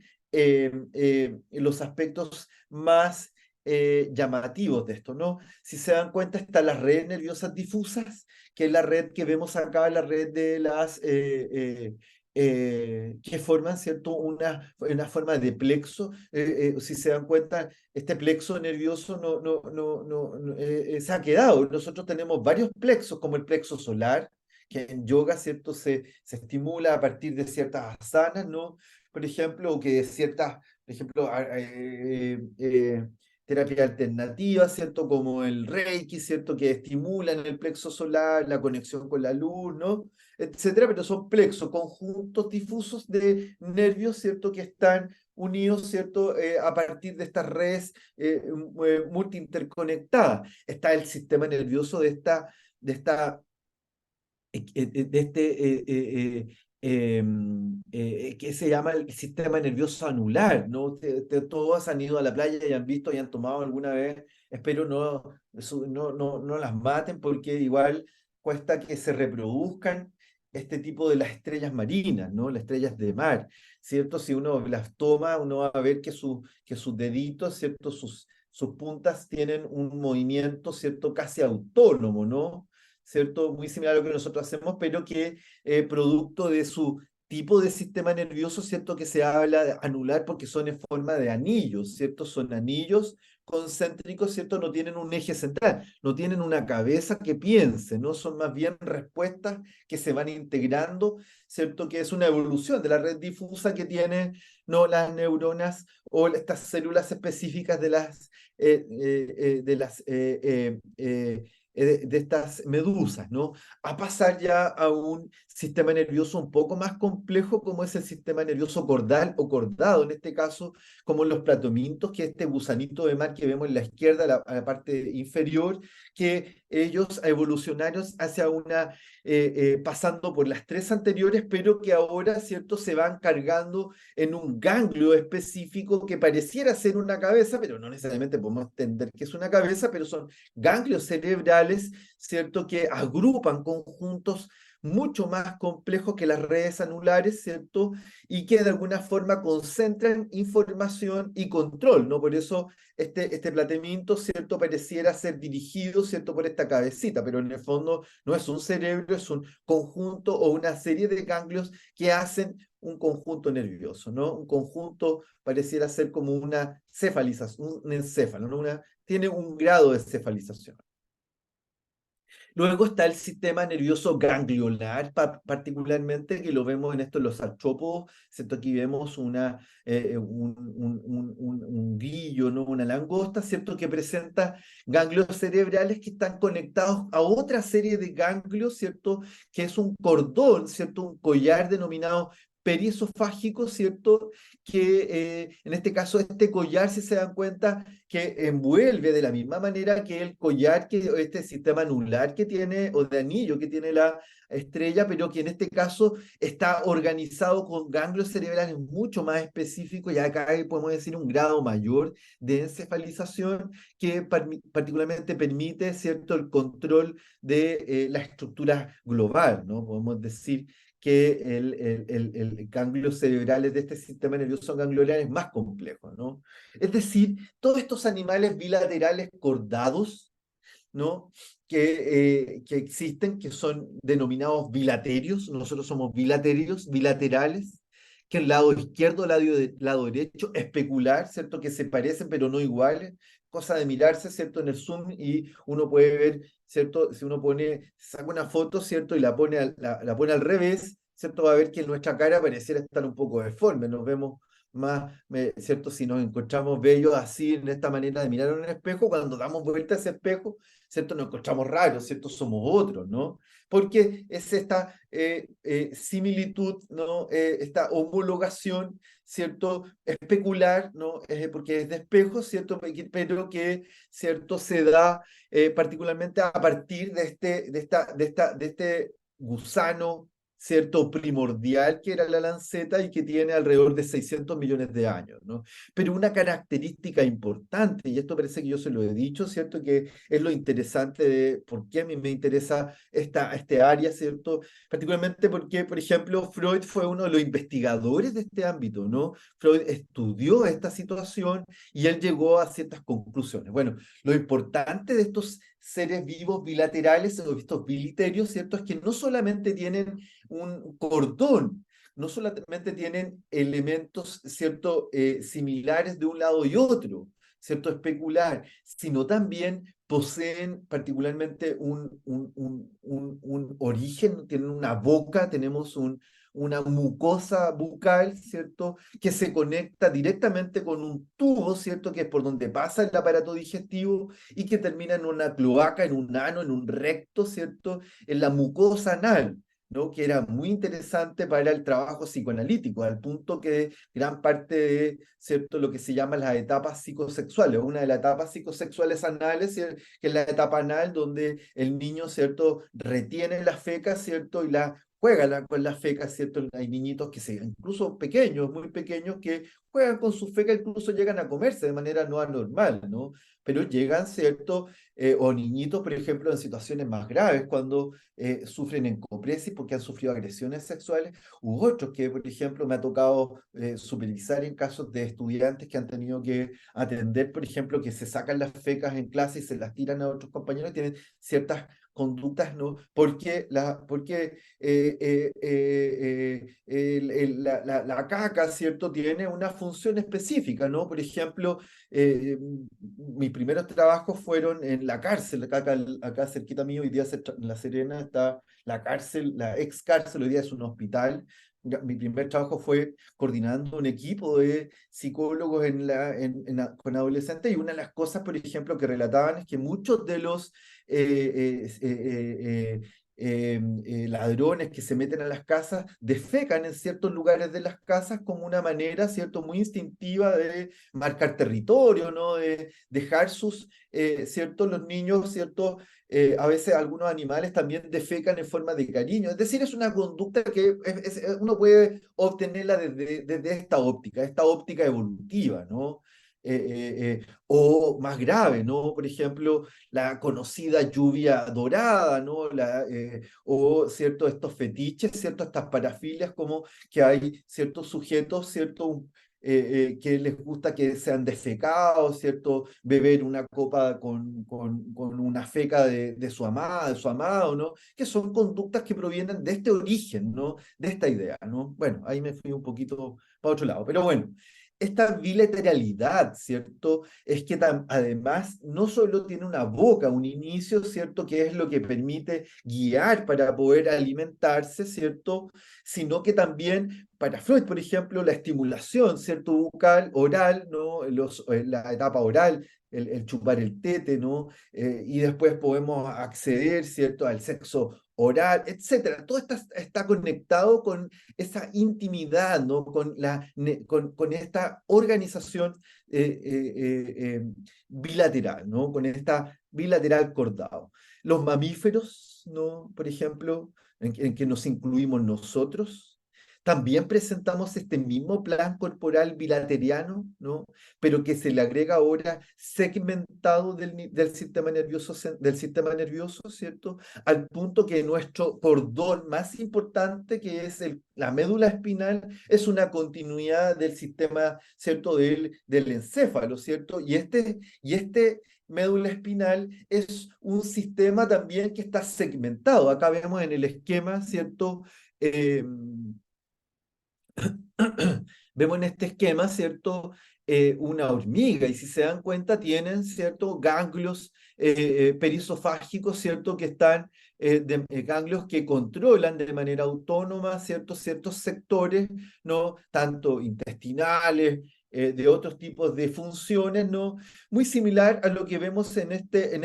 los aspectos más llamativos de esto, ¿no? Si se dan cuenta, están las redes nerviosas difusas, que es la red que vemos acá, la red de las que forman, ¿cierto?, una forma de plexo. Si se dan cuenta, este plexo nervioso se ha quedado. Nosotros tenemos varios plexos, como el plexo solar, que en yoga, ¿cierto?, se estimula a partir de ciertas asanas, ¿no? Por ejemplo, o que ciertas, por ejemplo, terapia alternativa, ¿cierto?, como el Reiki, ¿cierto?, que estimulan el plexo solar, la conexión con la luz, ¿no?, etcétera, pero son plexos, conjuntos difusos de nervios, ¿cierto?, que están unidos, ¿cierto?, a partir de estas redes multi-interconectadas. Está el sistema nervioso de esta de que se llama el sistema nervioso anular, ¿no? Todos han ido a la playa y han visto y han tomado alguna vez. Espero no las maten, porque igual cuesta que se reproduzcan este tipo de las estrellas marinas, ¿no? Las estrellas de mar, ¿cierto? Si uno las toma, uno va a ver que sus deditos, ¿cierto? Sus puntas tienen un movimiento, ¿cierto?, casi autónomo, ¿no? ¿Cierto? Muy similar a lo que nosotros hacemos, pero que producto de su tipo de sistema nervioso, ¿cierto?, que se habla de anular, porque son en forma de anillos, ¿cierto? Son anillos concéntricos, ¿cierto? No tienen un eje central, no tienen una cabeza que piense, ¿no? Son más bien respuestas que se van integrando, ¿cierto? Que es una evolución de la red difusa que tienen, ¿no?, las neuronas o estas células específicas de las de estas medusas, ¿no? A pasar ya a un sistema nervioso un poco más complejo como es el sistema nervioso cordal o cordado, en este caso, como los platomintos, que es este gusanito de mar que vemos en la izquierda, a la parte inferior, que ellos evolucionaron hacia una, pasando por las tres anteriores, pero que ahora, ¿cierto?, se van cargando en un ganglio específico que pareciera ser una cabeza, pero no necesariamente podemos entender que es una cabeza, pero son ganglios cerebrales, ¿cierto?, que agrupan conjuntos mucho más complejos que las redes anulares, ¿cierto? Y que de alguna forma concentran información y control, ¿no? Por eso este planteamiento, ¿cierto?, pareciera ser dirigido, ¿cierto?, por esta cabecita, pero en el fondo no es un cerebro, es un conjunto o una serie de ganglios que hacen un conjunto nervioso, ¿no? Un conjunto pareciera ser como una cefalización, un encéfalo, ¿no? Tiene un grado de cefalización. Luego está el sistema nervioso ganglionar, particularmente, que lo vemos en esto en los artrópodos, ¿cierto? Aquí vemos un grillo, ¿no? Una langosta, ¿cierto? Que presenta ganglios cerebrales que están conectados a otra serie de ganglios, ¿cierto? Que es un cordón, ¿cierto? Un collar denominado periesofágico, ¿cierto? Que en este caso este collar, si se dan cuenta, que envuelve de la misma manera que el collar, que este sistema anular que tiene, o de anillo que tiene la estrella, pero que en este caso está organizado con ganglios cerebrales mucho más específicos, y acá podemos decir un grado mayor de encefalización que particularmente permite, ¿cierto?, el control de la estructura global, ¿no? Podemos decir que el ganglios cerebrales de este sistema nervioso ganglionar es más complejo, ¿no? Es decir, todos estos animales bilaterales cordados, ¿no? Que existen, que son denominados bilaterios, nosotros somos bilaterios, bilaterales, que el lado izquierdo, lado derecho, especular, ¿cierto? Que se parecen pero no iguales, cosa de mirarse, ¿cierto? En el zoom y uno puede ver, ¿cierto? Si uno saca una foto, ¿cierto? Y la pone al revés, ¿cierto? Va a ver que en nuestra cara pareciera estar un poco deforme, nos vemos más, ¿cierto? Si nos encontramos bellos así, en esta manera de mirar en un espejo, cuando damos vuelta a ese espejo, ¿cierto? Nos encontramos raros, ¿cierto? Somos otros, ¿no? Porque es esta similitud, ¿no? Esta homologación, ¿cierto? Especular, ¿no? Porque es de espejo, ¿cierto? Pero que, ¿cierto? Se da particularmente a partir de este gusano, ¿cierto? Primordial que era la lanceta y que tiene alrededor de 600 millones de años, ¿no? Pero una característica importante, y esto parece que yo se lo he dicho, ¿cierto? Que es lo interesante de por qué a mí me interesa este área, ¿cierto? Particularmente porque, por ejemplo, Freud fue uno de los investigadores de este ámbito, ¿no? Freud estudió esta situación y él llegó a ciertas conclusiones. Bueno, lo importante de estos seres vivos bilaterales o estos biliterios, ¿cierto? Es que no solamente tienen un cordón, no solamente tienen elementos, ¿cierto?, similares de un lado y otro, ¿cierto?, especular, sino también poseen particularmente un origen, tienen una boca, tenemos una mucosa bucal, ¿cierto?, que se conecta directamente con un tubo, ¿cierto?, que es por donde pasa el aparato digestivo y que termina en una cloaca, en un ano, en un recto, ¿cierto?, en la mucosa anal, ¿no? Que era muy interesante para el trabajo psicoanalítico, al punto que gran parte de, ¿cierto?, lo que se llama las etapas psicosexuales, una de las etapas psicosexuales anales, que es la etapa anal donde el niño, ¿cierto?, retiene la feca, ¿cierto?, y la juega con la feca, ¿cierto? Hay niñitos incluso pequeños, muy pequeños, que juegan con su feca, incluso llegan a comerse de manera no anormal, ¿no? Pero llegan, ¿cierto? O niñitos, por ejemplo, en situaciones más graves, cuando sufren encopresis porque han sufrido agresiones sexuales, u otros que, por ejemplo, me ha tocado supervisar en casos de estudiantes que han tenido que atender, por ejemplo, que se sacan las fecas en clase y se las tiran a otros compañeros, tienen ciertas conductas, ¿no? Porque la caca, ¿cierto?, tiene una función específica, ¿no? Por ejemplo, mis primeros trabajos fueron en la cárcel, acá cerquita mío, hoy día en La Serena está la cárcel, la ex cárcel, hoy día es un hospital, mi primer trabajo fue coordinando un equipo de psicólogos con adolescentes, y una de las cosas, por ejemplo, que relataban es que muchos de los ladrones que se meten a las casas defecan en ciertos lugares de las casas como una manera, ¿cierto?, muy instintiva de marcar territorio, ¿no? De dejar ¿cierto?, los niños, ¿cierto? A veces algunos animales también defecan en forma de cariño. Es decir, es una conducta que uno puede obtenerla desde esta óptica evolutiva, ¿no? O más grave, ¿no? Por ejemplo, la conocida lluvia dorada, ¿no? O cierto, estos fetiches, cierto, estas parafilias, como que hay ciertos sujetos, cierto, que les gusta que sean defecados, ¿cierto? Beber una copa con una feca de su amada, de su amado, ¿no? Que son conductas que provienen de este origen, ¿no? De esta idea, ¿no? Bueno, ahí me fui un poquito para otro lado, pero bueno. Esta bilateralidad, ¿cierto? Es que además no solo tiene una boca, un inicio, ¿cierto? Que es lo que permite guiar para poder alimentarse, ¿cierto? Sino que también para Freud, por ejemplo, la estimulación, ¿cierto? Bucal, oral, ¿no? La etapa oral, el chupar el tete, ¿no? Y después podemos acceder, ¿cierto?, al sexo oral, etcétera. Todo está conectado con esa intimidad, ¿no? Con esta organización bilateral, ¿no? Con esta bilateral cordado. Los mamíferos, ¿no? Por ejemplo, en que nos incluimos nosotros, también presentamos este mismo plan corporal bilateriano, ¿no? Pero que se le agrega ahora segmentado del sistema nervioso, ¿cierto? Al punto que nuestro cordón más importante, que es la médula espinal, es una continuidad del sistema, ¿cierto?, del encéfalo, ¿cierto? Y este médula espinal es un sistema también que está segmentado. Acá vemos en el esquema, ¿cierto? Vemos en este esquema, ¿cierto? Una hormiga, y si se dan cuenta tienen, ¿cierto?, ganglios perisofágicos, ¿cierto?, que están, ganglios que controlan de manera autónoma, ¿cierto?, ciertos sectores, ¿no?, tanto intestinales, de otros tipos de funciones, ¿no? Muy similar a lo que vemos en este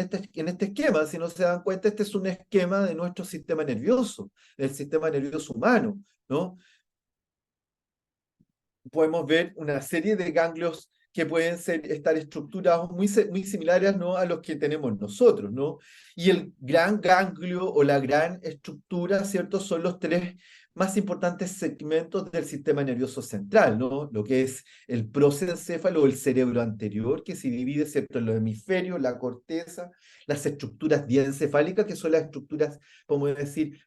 esquema. Si no se dan cuenta, este es un esquema de nuestro sistema nervioso, del sistema nervioso humano, ¿no? Podemos ver una serie de ganglios que pueden estar estructurados muy similares, ¿no?, a los que tenemos nosotros, ¿no? Y el gran ganglio o la gran estructura, ¿cierto?, son los tres más importantes segmentos del sistema nervioso central, ¿no? Lo que es el prosencéfalo o el cerebro anterior, que se divide, ¿cierto?, en los hemisferios, la corteza, las estructuras diencefálicas, que son las estructuras, podemos decir,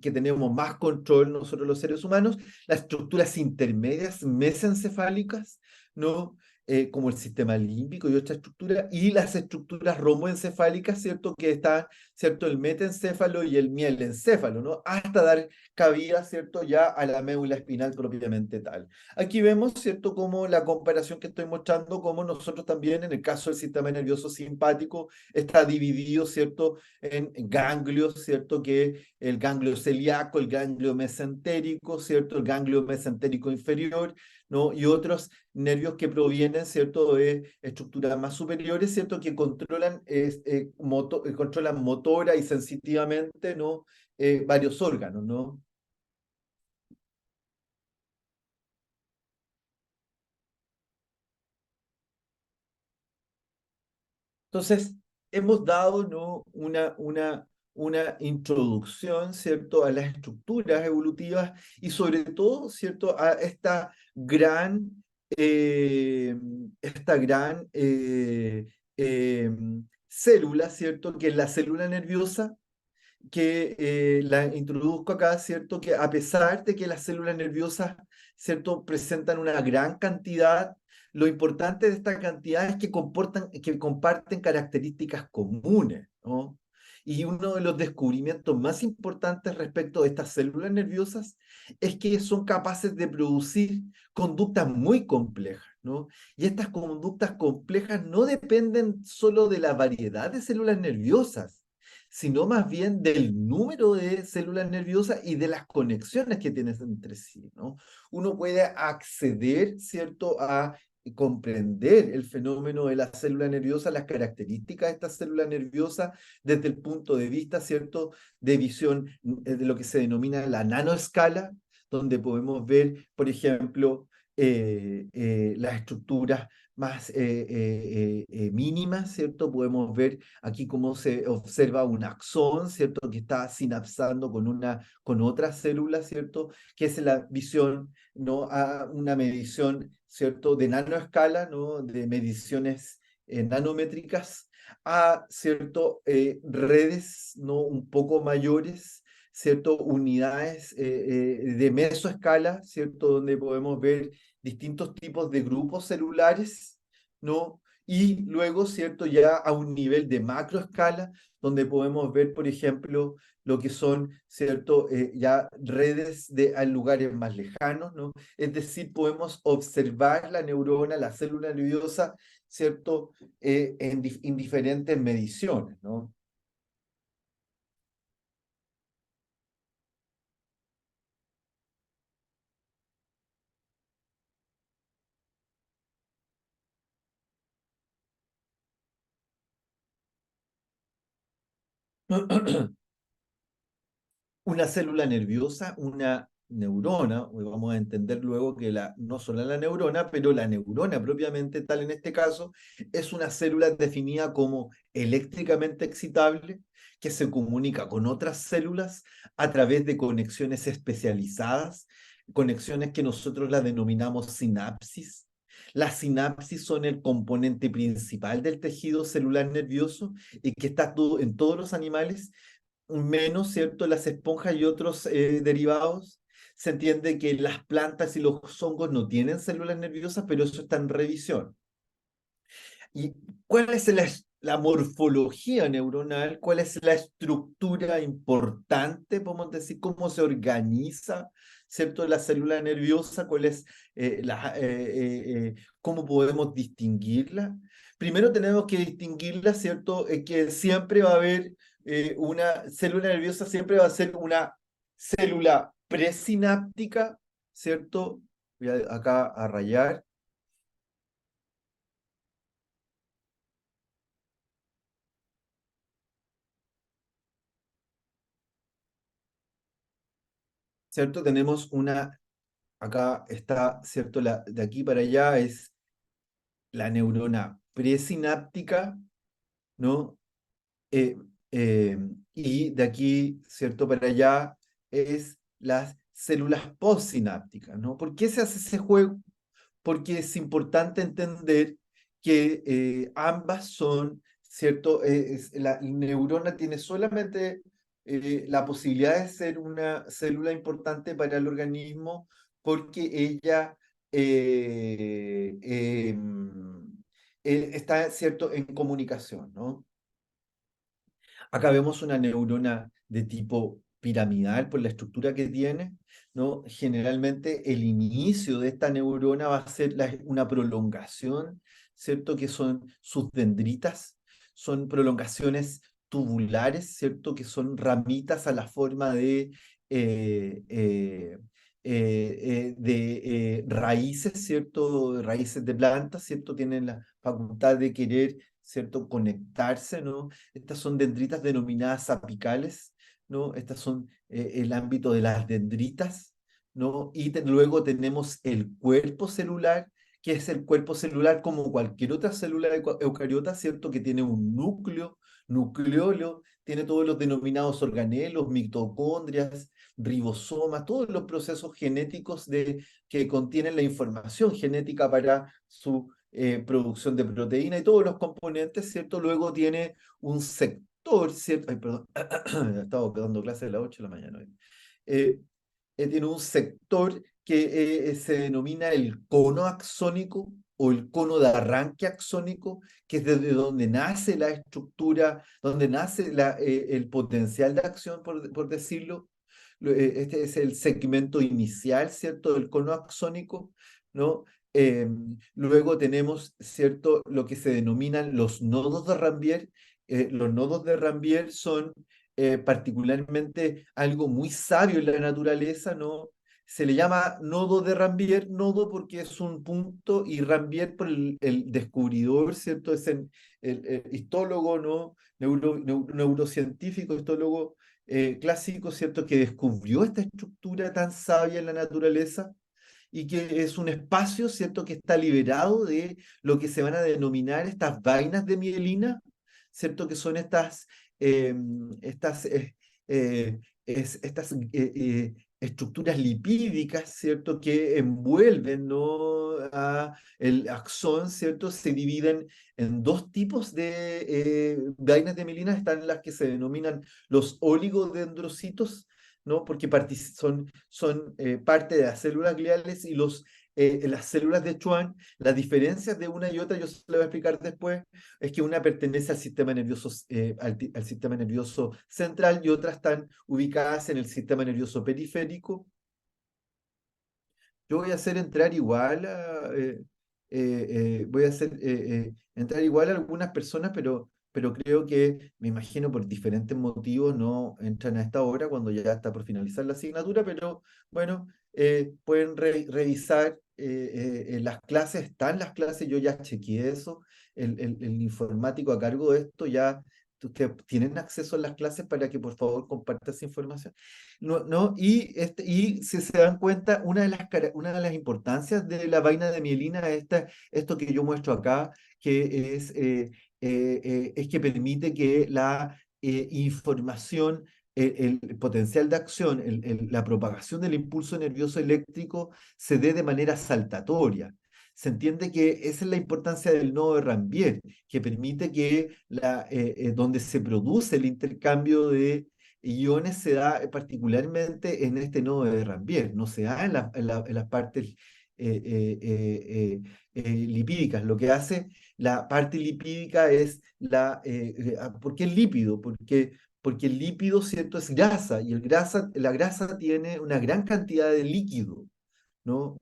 que tenemos más control nosotros los seres humanos, las estructuras intermedias mesencefálicas, ¿no? Como el sistema límbico y otra estructura, y las estructuras romboencefálicas, ¿cierto?, que están, ¿cierto?, el metencéfalo y el mielencéfalo, ¿no? Hasta dar cabida, ¿cierto?, ya a la médula espinal propiamente tal. Aquí vemos, ¿cierto?, como la comparación que estoy mostrando, como nosotros también, en el caso del sistema nervioso simpático, está dividido, ¿cierto?, en ganglios, ¿cierto?, que el ganglio celíaco, el ganglio mesentérico, ¿cierto?, el ganglio mesentérico inferior, ¿no? Y otros nervios que provienen, ¿cierto?, de estructuras más superiores, ¿cierto?, que controlan motora y sensitivamente, ¿no?, varios órganos, ¿no? Entonces, hemos dado, ¿no?, una introducción, ¿cierto?, a las estructuras evolutivas y sobre todo, ¿cierto?, a eh, esta gran eh, célula, ¿cierto?, que es la célula nerviosa, que la introduzco acá, ¿cierto?, que a pesar de que las células nerviosas, ¿cierto?, presentan una gran cantidad, lo importante de esta cantidad es que comparten características comunes, ¿no? Y uno de los descubrimientos más importantes respecto de estas células nerviosas es que son capaces de producir conductas muy complejas, ¿no? Y estas conductas complejas no dependen solo de la variedad de células nerviosas, sino más bien del número de células nerviosas y de las conexiones que tienes entre sí, ¿no? Uno puede acceder, ¿cierto?, a comprender el fenómeno de la célula nerviosa, las características de esta célula nerviosa desde el punto de vista, ¿cierto?, de visión de lo que se denomina la nanoescala, donde podemos ver, por ejemplo, las estructuras más mínimas, ¿cierto? Podemos ver aquí cómo se observa un axón, ¿cierto? Que está sinapsando con otra célula, ¿cierto? Que es la visión, ¿no? A una medición, ¿cierto? De nanoescala, ¿no? De mediciones nanométricas a, ¿cierto? Redes, ¿no? Un poco mayores, ¿cierto? Unidades de mesoescala, ¿cierto? Donde podemos ver distintos tipos de grupos celulares, ¿no? Y luego, ¿cierto? Ya a un nivel de macroescala, donde podemos ver, por ejemplo, lo que son, ¿cierto? Ya redes a lugares más lejanos, ¿no? Es decir, podemos observar la neurona, la célula nerviosa, ¿cierto? En diferentes mediciones, ¿no? Una célula nerviosa, una neurona, vamos a entender luego que no solo la neurona, pero la neurona propiamente tal en este caso, es una célula definida como eléctricamente excitable que se comunica con otras células a través de conexiones especializadas, conexiones que nosotros las denominamos sinapsis. Las sinapsis son el componente principal del tejido celular nervioso y que está en todos los animales menos, ¿cierto?, las esponjas y otros derivados. Se entiende que las plantas y los hongos no tienen células nerviosas, pero eso está en revisión. ¿Y cuál es la morfología neuronal? ¿Cuál es la estructura importante, podemos decir, cómo se organiza, ¿cierto?, la célula nerviosa? ¿Cuál es cómo podemos distinguirla? Primero tenemos que distinguirla, ¿cierto? Que siempre va a haber una célula nerviosa, siempre va a ser una célula presináptica, ¿cierto? Voy acá a rayar. ¿Cierto? Tenemos acá está, ¿cierto? De aquí para allá es la neurona presináptica, ¿no? Eh, eh, y de aquí, ¿cierto? Para allá es las células postsinápticas, ¿no? ¿Por qué se hace ese juego? Porque es importante entender que ambas son, ¿cierto? La neurona tiene solamente la posibilidad de ser una célula importante para el organismo porque ella está, ¿cierto?, en comunicación, ¿no? Acá vemos una neurona de tipo piramidal por la estructura que tiene, ¿no? Generalmente el inicio de esta neurona va a ser una prolongación, ¿cierto? Que son sus dendritas, son prolongaciones tubulares, ¿cierto? Que son ramitas a la forma de raíces, ¿cierto? Raíces de plantas, ¿cierto? Tienen la facultad de querer, ¿cierto?, conectarse, ¿no? Estas son dendritas denominadas apicales, ¿no? Estas son el ámbito de las dendritas, ¿no? Y luego tenemos el cuerpo celular, que es el cuerpo celular como cualquier otra célula eucariota, ¿cierto? Que tiene un núcleo, nucleolo, tiene todos los denominados organelos, mitocondrias, ribosomas, todos los procesos genéticos que contienen la información genética para su producción de proteína y todos los componentes, ¿cierto? Luego tiene un sector, ¿cierto? Ay, perdón, estaba dando clase a las 8 de la mañana hoy. Tiene un sector que se denomina el cono axónico o el cono de arranque axónico, que es desde donde nace la estructura, donde nace el potencial de acción, por decirlo. Este es el segmento inicial, ¿cierto?, del cono axónico, ¿no? Luego tenemos, ¿cierto?, lo que se denominan los nodos de Ranvier, los nodos de Rambier son particularmente algo muy sabio en la naturaleza, ¿no? Se le llama nodo de Rambier, nodo porque es un punto, y Rambier por el descubridor, ¿cierto? Es el histólogo, ¿no? Neurocientífico, histólogo clásico, ¿cierto? Que descubrió esta estructura tan sabia en la naturaleza y que es un espacio, ¿cierto?, que está liberado de lo que se van a denominar estas vainas de mielina, ¿cierto?, que son eh, estas, estructuras lipídicas, ¿cierto?, que envuelven, ¿no?, a el axón, ¿cierto?, se dividen en dos tipos de vainas de mielina. Están las que se denominan los oligodendrocitos, ¿no? Porque son parte de las células gliales y las células de Schwann. Las diferencias de una y otra, yo se lo voy a explicar después, es que una pertenece al sistema nervioso, al sistema nervioso central y otras están ubicadas en el sistema nervioso periférico. Yo voy a hacer entrar igual voy a hacer entrar igual a algunas personas, pero creo que, me imagino por diferentes motivos, no entran a esta hora cuando ya está por finalizar la asignatura, pero bueno, pueden revisar las clases, están las clases, yo ya chequeé eso, el informático a cargo de esto ya. Ustedes tienen acceso a las clases para que por favor compartan esa información. No, no, y si se dan cuenta, una de las importancias de la vaina de mielina es esto que yo muestro acá, que es que permite que la información, el potencial de acción, la propagación del impulso nervioso eléctrico se dé de manera saltatoria. Se entiende que esa es la importancia del nodo de Rambier, que permite que donde se produce el intercambio de iones se da particularmente en este nodo de Rambier, no se da en las partes lipídicas. Lo que hace la parte lipídica es ¿por qué el lípido? Porque el lípido, ¿cierto?, es grasa, y la grasa tiene una gran cantidad de líquido, ¿no?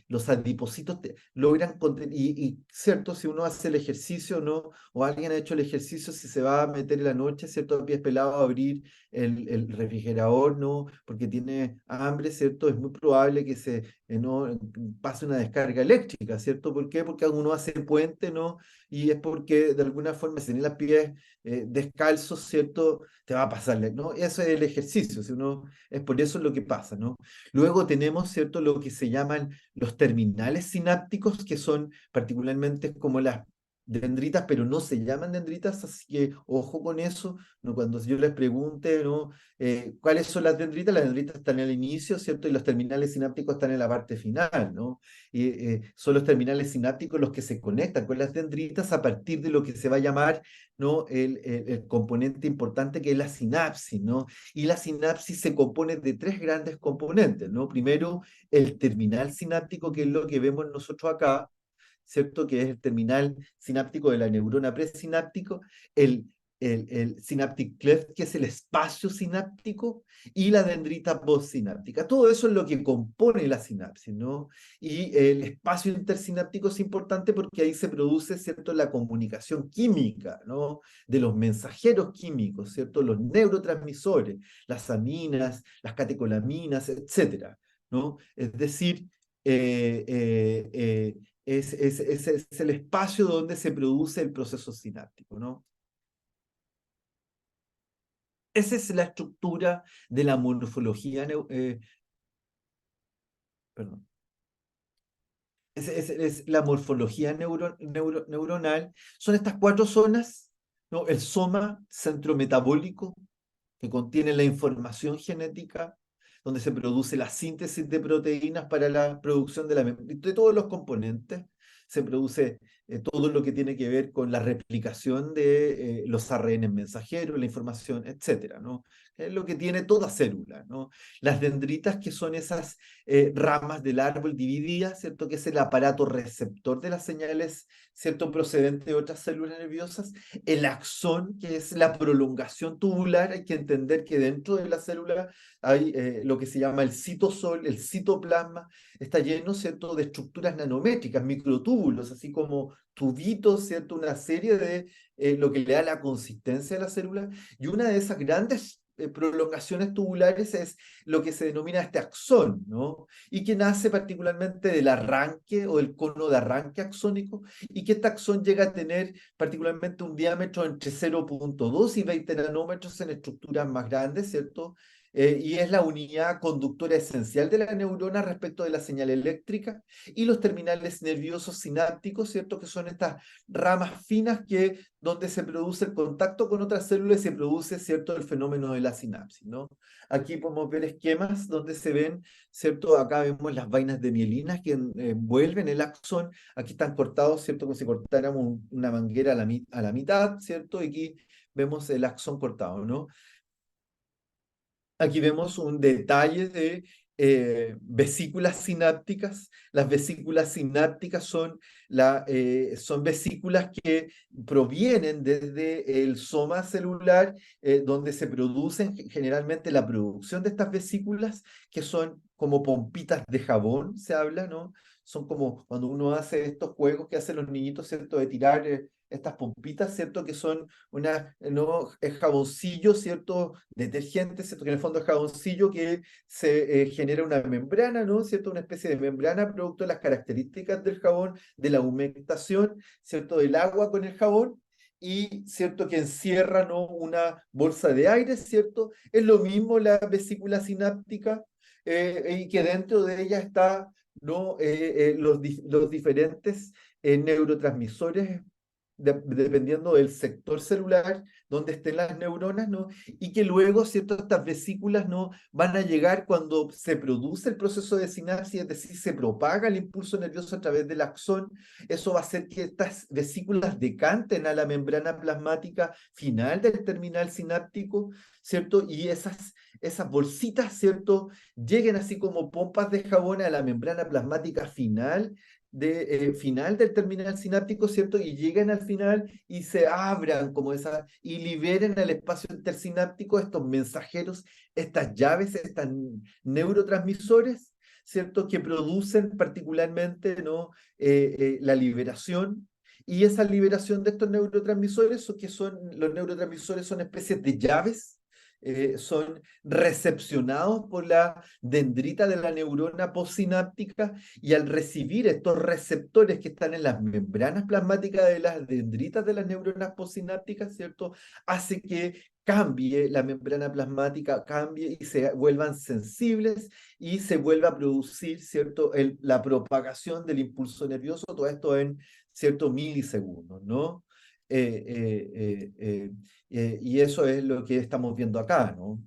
Los adipocitos logran contener, cierto, si uno hace el ejercicio, ¿no? O alguien ha hecho el ejercicio, si se va a meter en la noche, ¿cierto?, a pies pelados a abrir el refrigerador, ¿no? Porque tiene hambre, ¿cierto? Es muy probable que no pase una descarga eléctrica, ¿cierto? ¿Por qué? Porque uno hace puente, ¿no? Y es porque de alguna forma, si tiene los pies descalzos, ¿cierto?, te va a pasarle, ¿no? Eso es el ejercicio, si uno, es por eso lo que pasa, ¿no? Luego tenemos, ¿cierto?, lo que se llaman los terminales sinápticos, que son particularmente como las dendritas, pero no se llaman dendritas, así que ojo con eso, ¿no? Cuando yo les pregunte, ¿no?, ¿cuáles son las dendritas están al inicio, ¿cierto? Y los terminales sinápticos están en la parte final, ¿no? Y son los terminales sinápticos los que se conectan con las dendritas a partir de lo que se va a llamar, ¿no?, el componente importante, que es la sinapsis, ¿no? Y la sinapsis se compone de tres grandes componentes, ¿no? Primero, el terminal sináptico, que es lo que vemos nosotros acá, ¿cierto?, que es el terminal sináptico de la neurona presináptico, el, el synaptic cleft, que es el espacio sináptico, y la dendrita postsináptica. Todo eso es lo que compone la sinapsis, ¿no? Y el espacio intersináptico es importante porque ahí se produce, ¿cierto?, la comunicación química, ¿no?, de los mensajeros químicos, ¿cierto?, los neurotransmisores, las aminas, las catecolaminas, etcétera, ¿no? Es decir, es el espacio donde se produce el proceso sináptico, ¿no? Esa es la estructura de la morfología, perdón. Es la morfología neuronal. Son estas cuatro zonas, ¿no? El soma, centro metabólico, que contiene la información genética, donde se produce la síntesis de proteínas para la producción de todos los componentes. Se produce todo lo que tiene que ver con la replicación de los ARN mensajeros, la información, etcétera, ¿no? Es lo que tiene toda célula, ¿no? Las dendritas, que son esas ramas del árbol divididas, ¿cierto?, que es el aparato receptor de las señales, ¿cierto?, procedente de otras células nerviosas. El axón, que es la prolongación tubular. Hay que entender que dentro de la célula hay lo que se llama el citosol, el citoplasma, está lleno, ¿cierto?, de estructuras nanométricas, microtúbulos, así como tubitos, ¿cierto? Una serie de lo que le da la consistencia a la célula. Y una de esas grandes prolongaciones tubulares es lo que se denomina este axón, ¿no? Y que nace particularmente del arranque o del cono de arranque axónico, y que este axón llega a tener particularmente un diámetro entre 0,2 y 20 nanómetros en estructuras más grandes, ¿cierto? Y es la unidad conductora esencial de la neurona respecto de la señal eléctrica, y los terminales nerviosos sinápticos, ¿cierto? Que son estas ramas finas que, donde se produce el contacto con otras células y se produce, ¿cierto?, el fenómeno de la sinapsis, ¿no? Aquí podemos ver esquemas donde se ven, ¿cierto? Acá vemos las vainas de mielina que envuelven el axón. Aquí están cortados, ¿cierto? Como si cortáramos una manguera a la mitad, ¿cierto? Y aquí vemos el axón cortado, ¿no? Aquí vemos un detalle de vesículas sinápticas. Las vesículas sinápticas son vesículas que provienen desde el soma celular, donde se producen generalmente la producción de estas vesículas, que son como pompitas de jabón, se habla, ¿no? Son como cuando uno hace estos juegos que hacen los niñitos, ¿cierto? De tirar estas pompitas, ¿cierto? Que son no, es jaboncillo, ¿cierto? Detergente, ¿cierto? Que en el fondo es jaboncillo que se genera una membrana, ¿no? ¿Cierto? Una especie de membrana producto de las características del jabón, de la humectación, ¿cierto? Del agua con el jabón. Y cierto que encierra, ¿no?, una bolsa de aire, ¿cierto? Es lo mismo la vesícula sináptica, y que dentro de ella está, ¿no?, los diferentes neurotransmisores dependiendo del sector celular donde estén las neuronas, ¿no? Y que luego, ¿cierto?, estas vesículas, ¿no?, van a llegar cuando se produce el proceso de sinapsis, es decir, se propaga el impulso nervioso a través del axón. Eso va a hacer que estas vesículas decanten a la membrana plasmática final del terminal sináptico, ¿cierto? Y esas bolsitas, ¿cierto?, lleguen así como pompas de jabón a la membrana plasmática final del terminal sináptico, ¿cierto? Y lleguen al final y se abran como esa, y liberen al espacio intersináptico estos mensajeros, estas llaves, estos neurotransmisores, ¿cierto? Que producen particularmente, ¿no?, la liberación. Y esa liberación de estos neurotransmisores, los neurotransmisores son especies de llaves, son recepcionados por la dendrita de la neurona postsináptica, y al recibir estos receptores que están en las membranas plasmáticas de las dendritas de las neuronas postsinápticas, ¿cierto?, hace que cambie la membrana plasmática, cambie y se vuelvan sensibles y se vuelva a producir, ¿cierto?, la propagación del impulso nervioso, todo esto en, ¿cierto?, milisegundos, ¿no? Eh, eh, eh, y eso es lo que estamos viendo acá, ¿no?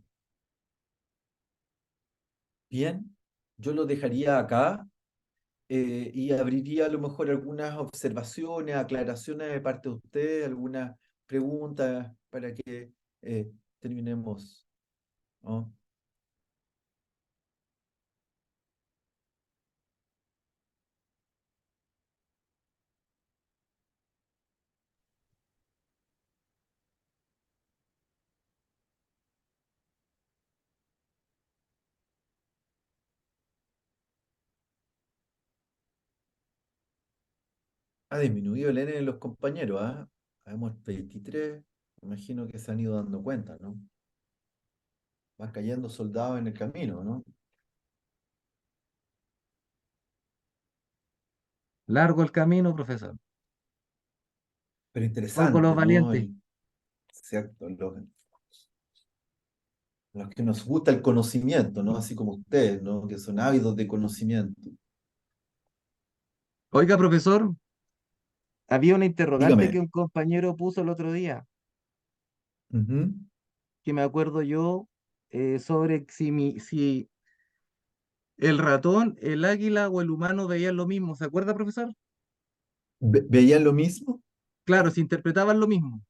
Bien, yo lo dejaría acá, y abriría a lo mejor algunas observaciones, aclaraciones de parte de usted, algunas preguntas para que terminemos, ¿no? Ha disminuido el N de los compañeros, ¿ah? Habemos 23, me imagino que se han ido dando cuenta, ¿no? Van cayendo soldados en el camino, ¿no? Largo el camino, profesor. Pero Pocos los interesante, ¿no? valientes. Cierto, los que nos gusta el conocimiento, ¿no? Así como ustedes, ¿no? Que son ávidos de conocimiento. Oiga, profesor, había una interrogante que Dígame. un compañero puso el otro día, Ujú. que me acuerdo yo, sobre si el ratón, el águila o el humano veían lo mismo. ¿Se acuerda, profesor? ¿Veían lo mismo? Claro, se interpretaban lo mismo.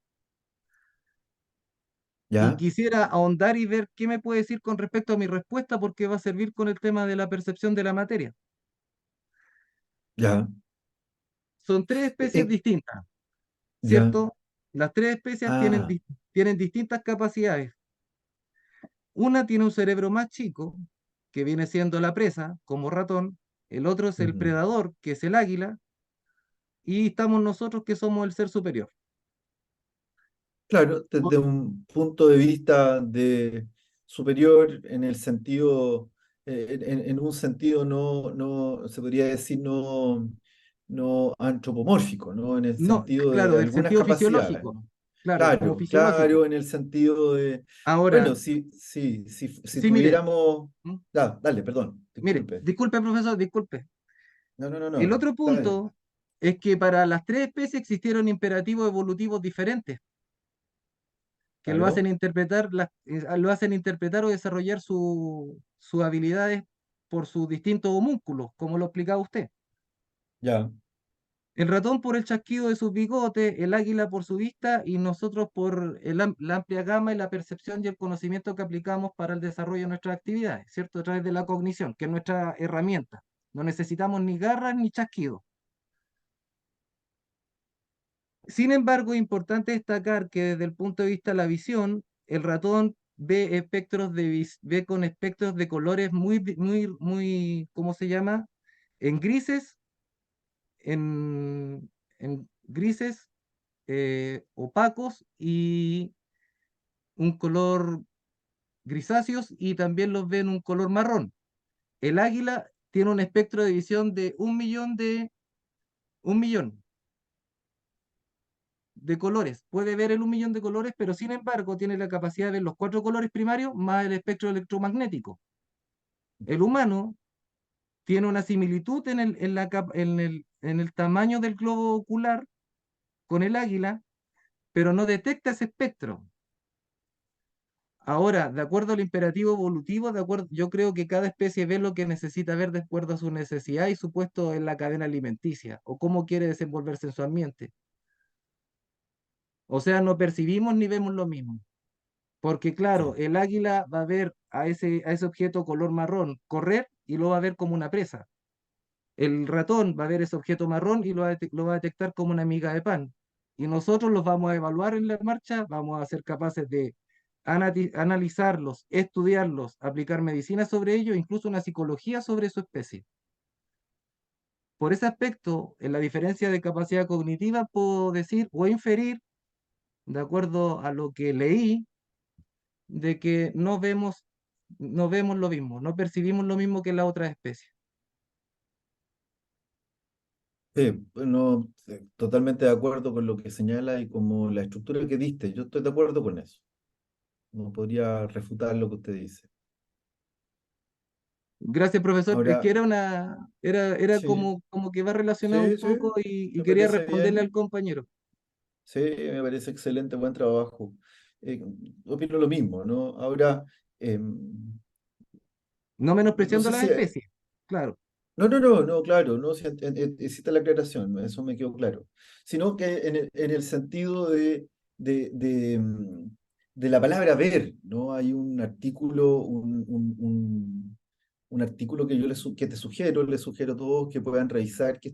Y ¿Ya? quisiera ahondar y ver qué me puede decir con respecto a mi respuesta, porque va a servir con el tema de la percepción de la materia. ¿Ya? Son tres especies Eh, distintas, ¿Ya? ¿cierto? Las tres especies Ah, tienen distintas capacidades. Una tiene un cerebro más chico, que viene siendo la presa, como ratón. El otro es el ujú, predador, que es el águila. y estamos nosotros que somos el ser superior. Claro, desde un punto de vista de superior en el sentido, en un sentido no, se podría decir no antropomórfico, ¿no? En el No, sentido claro, de del algunas sentido capacidades, fisiológico, ¿no? claro, como Claro, fisiológico. claro, en el sentido de, bueno, Ahora, si sí, mire, tuviéramos, ¿Mm? dale, perdón, Mire, disculpe. disculpe, profesor, disculpe. El No, otro dale. punto es que para las tres especies existieron imperativos evolutivos diferentes que Claro, lo hacen interpretar o desarrollar sus habilidades por sus distintos homúnculos, como lo explicaba usted. ya. El ratón por el chasquido de sus bigotes, el águila por su vista y nosotros por la amplia gama y la percepción y el conocimiento que aplicamos para el desarrollo de nuestras actividades, ¿cierto? A través de la cognición, que es nuestra herramienta. No necesitamos ni garras ni chasquido. Sin embargo, es importante destacar que desde el punto de vista de la visión, el ratón ve con espectros de colores muy, ¿cómo se llama? En grises, en grises opacos y un color grisáceos y también los ve en un color marrón. El águila tiene un espectro de visión de un millón de colores. Puede ver el 1 millón de colores, pero sin embargo tiene la capacidad de ver los 4 colores primarios más el espectro electromagnético. El humano tiene una similitud en el tamaño del globo ocular con el águila, pero no detecta ese espectro. Ahora, de acuerdo al imperativo evolutivo, yo creo que cada especie ve lo que necesita ver de acuerdo a su necesidad y su puesto en la cadena alimenticia, o cómo quiere desenvolverse en su ambiente. O sea, no percibimos ni vemos lo mismo. Porque claro, Sí. el águila va a ver a ese objeto color marrón correr y lo va a ver como una presa. El ratón va a ver ese objeto marrón y lo va a detectar como una miga de pan. Y nosotros los vamos a evaluar en la marcha, vamos a ser capaces de analizarlos, estudiarlos, aplicar medicina sobre ellos, incluso una psicología sobre su especie. Por ese aspecto, en la diferencia de capacidad cognitiva, puedo decir o inferir, de acuerdo a lo que leí, de que no vemos lo mismo, no percibimos lo mismo que la otra especie. Bueno, totalmente de acuerdo con lo que señala y como la estructura que diste. Yo estoy de acuerdo con eso. No podría refutar lo que usted dice. Gracias, profesor. Es que Ahora, era sí, como que va relacionado un sí, sí, poco y me quería parece responderle bien. al compañero. Sí, me parece excelente, buen trabajo. Eh, opino lo mismo, ¿no? Ahora, No no menospreciando sé las si... especies, claro. No, claro, no, si hiciste la aclaración, eso me quedó claro. Sino que en el sentido de, de, mm, de la palabra ver, ¿no? Hay un artículo, un artículo que que te sugiero, les sugiero a todos que puedan revisar, que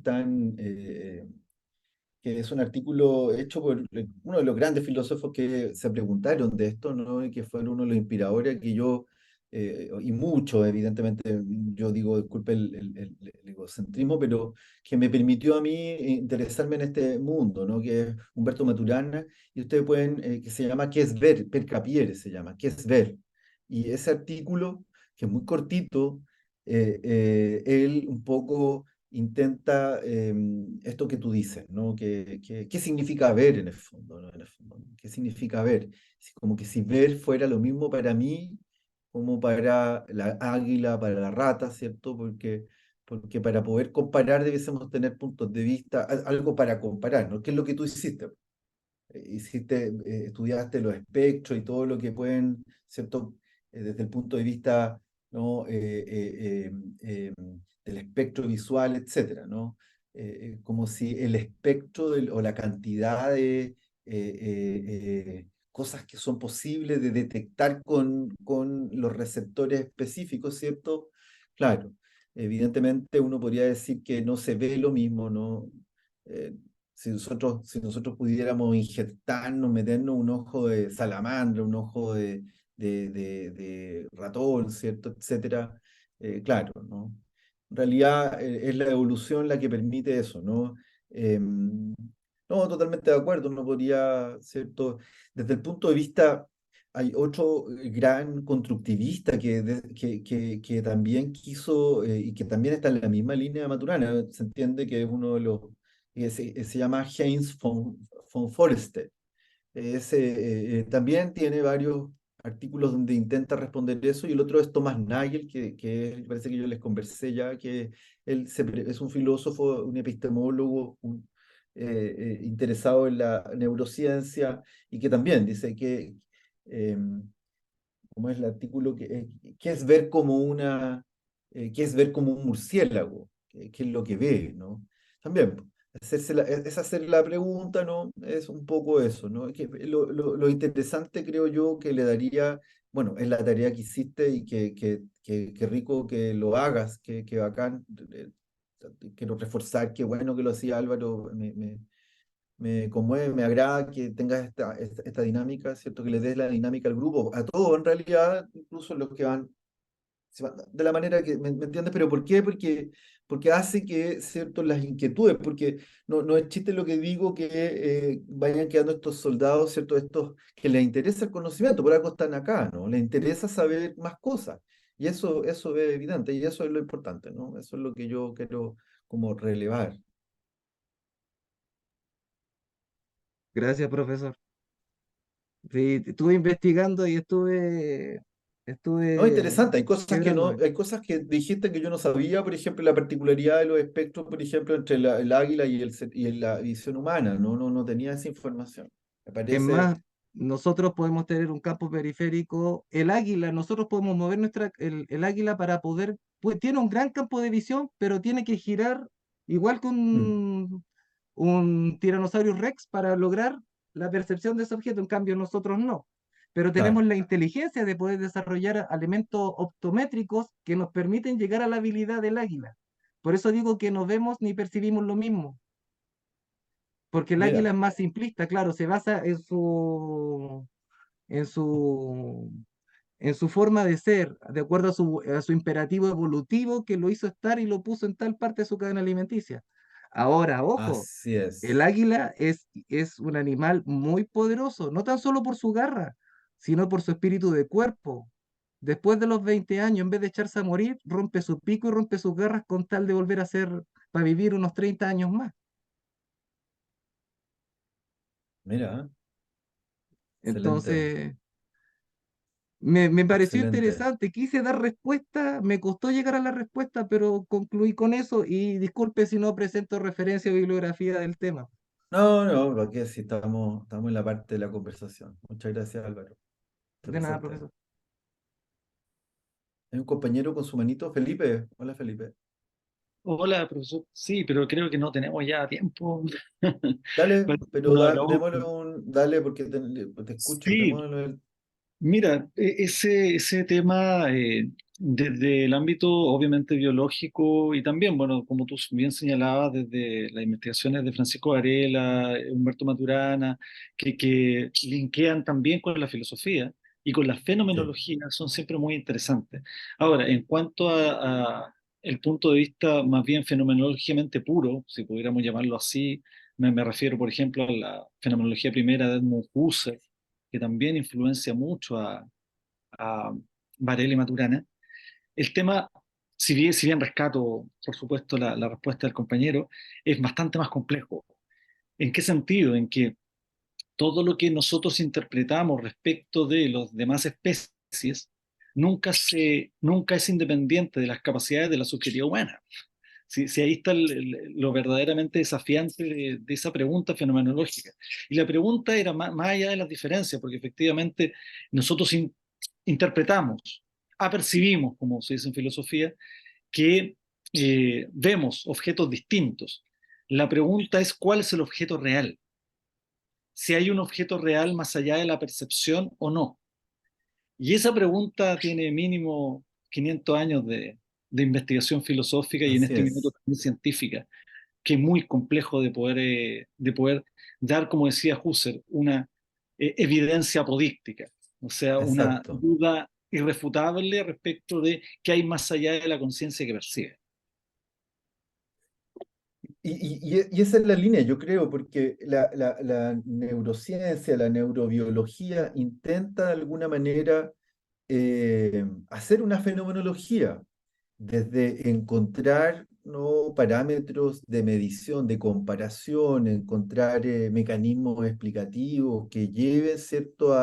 es un artículo hecho por uno de los grandes filósofos que se preguntaron de esto, ¿no? Y que fue uno de los inspiradores que yo, y mucho, evidentemente, yo digo, disculpe el egocentrismo, pero que me permitió a mí interesarme en este mundo, ¿no? Que es Humberto Maturana, y ustedes pueden, que se llama ¿Qué es ver? Per Capiere se llama, ¿Qué es ver? Y ese artículo, que es muy cortito, él un poco intenta esto que tú dices, ¿no? ¿Qué significa ver en el fondo, ¿no? En el fondo, ¿no? ¿Qué significa ver? Como que si ver fuera lo mismo para mí como para la águila, para la rata, ¿cierto? Porque para poder comparar debiésemos tener puntos de vista, algo para comparar, ¿no? ¿Qué es lo que tú hiciste? Estudiaste los espectros y todo lo que pueden, ¿cierto? Desde el punto de vista, ¿no? Del espectro visual, etcétera, ¿no? Como si el espectro o la cantidad de cosas que son posibles de detectar con los receptores específicos, ¿cierto? Claro, evidentemente uno podría decir que no se ve lo mismo, ¿no? Eh, si nosotros pudiéramos inyectarnos, meternos un ojo de salamandra, un ojo de ratón, ¿cierto? Etcétera, claro, ¿no? En realidad es la evolución la que permite eso, ¿no? No, totalmente de acuerdo, no podría, ¿cierto? Desde el punto de vista, hay otro gran constructivista que también quiso y que también está en la misma línea de Maturana, se entiende que es uno de los, se llama Heinz von Foerster. También tiene varios artículos donde intenta responder eso, y el otro es Thomas Nagel, parece que yo les conversé ya, que es un filósofo, un epistemólogo, interesado en la neurociencia, y que también dice que, como es el artículo, que es ver como que es ver como un murciélago, que es lo que ve, ¿no? También, es hacer la pregunta, ¿no? Es un poco eso, ¿no? Lo interesante, creo yo, que le daría, bueno, es la tarea que hiciste, y que rico que lo hagas, que bacán. Quiero reforzar, qué bueno que lo hacía Álvaro, me conmueve, me agrada que tengas esta dinámica, ¿cierto? Que le des la dinámica al grupo, a todos en realidad, incluso los que van de la manera que, ¿me entiendes? ¿Pero por qué? Porque hace que, ¿cierto? Las inquietudes, porque no es chiste lo que digo, que vayan quedando estos soldados, ¿cierto? Estos que les interesa el conocimiento, por algo están acá, ¿no? Les interesa saber más cosas. Y eso es evidente, y eso es lo importante, ¿no? Eso es lo que yo quiero como relevar. Gracias, profesor. Sí, estuve investigando y No, estuve interesante. quebrándome. Hay cosas que dijiste que yo no sabía, por ejemplo, la particularidad de los espectros, por ejemplo, entre el águila y la visión humana. No tenía esa información. Me Es parece. más, nosotros podemos tener un campo periférico. El águila, nosotros podemos mover el águila para poder, pues tiene un gran campo de visión, pero tiene que girar igual que Mm, un tiranosaurio Rex para lograr la percepción de ese objeto. En cambio, nosotros no. Pero tenemos claro. la inteligencia de poder desarrollar elementos optométricos que nos permiten llegar a la habilidad del águila. Por eso digo que no vemos ni percibimos lo mismo, porque el águila Mira, es más simplista, claro, se basa en su, en su forma de ser, de acuerdo a su imperativo evolutivo que lo hizo estar y lo puso en tal parte de su cadena alimenticia. Ahora, ojo, así el es. águila es un animal muy poderoso, no tan solo por su garra, sino por su espíritu de cuerpo. Después de los 20 años, en vez de echarse a morir, rompe su pico y rompe sus garras con tal de volver a ser, para vivir unos 30 años más. Mira, excelente, Entonces, me pareció excelente. interesante, quise dar respuesta, me costó llegar a la respuesta, pero concluí con eso y disculpe si no presento referencia o bibliografía del tema. No, aquí sí estamos en la parte de la conversación. Muchas gracias, Álvaro. Te De nada, presente. profesor. Hay un compañero con su manito, Felipe. Hola, Felipe. Hola, profesor. Sí, pero creo que no tenemos ya tiempo Dale, para pero una hora démosle útil. dale porque te escucho, Sí, démosle. mira, ese tema desde el ámbito obviamente biológico y también, bueno, como tú bien señalabas, desde las investigaciones de Francisco Varela, Humberto Maturana, que linkean también con la filosofía y con la Sí. fenomenología, son siempre muy interesantes. Ahora, en cuanto a el punto de vista más bien fenomenológicamente puro, si pudiéramos llamarlo así, me refiero, por ejemplo, a la fenomenología primera de Edmund Husserl, que también influencia mucho a Varela y Maturana. El tema, si bien rescato, por supuesto, la respuesta del compañero, es bastante más complejo. ¿En qué sentido? En que todo lo que nosotros interpretamos respecto de las demás especies nunca es independiente de las capacidades de la subjetividad humana. Si ahí está lo verdaderamente desafiante de esa pregunta fenomenológica. Y la pregunta era más allá de las diferencias, porque efectivamente nosotros interpretamos, apercibimos, como se dice en filosofía, que vemos objetos distintos. La pregunta es cuál es el objeto real, si hay un objeto real más allá de la percepción o no. Y esa pregunta tiene mínimo 500 años de investigación filosófica y en Así este minuto es, también científica, que es muy complejo de poder dar, como decía Husserl, una evidencia apodíctica, o sea, una exacto. duda irrefutable respecto de qué hay más allá de la conciencia que percibe. y esa es la línea, yo creo, porque la neurociencia, la neurobiología intenta de alguna manera hacer una fenomenología, desde encontrar, ¿no?, parámetros de medición, de comparación, encontrar mecanismos explicativos que lleven, ¿cierto?,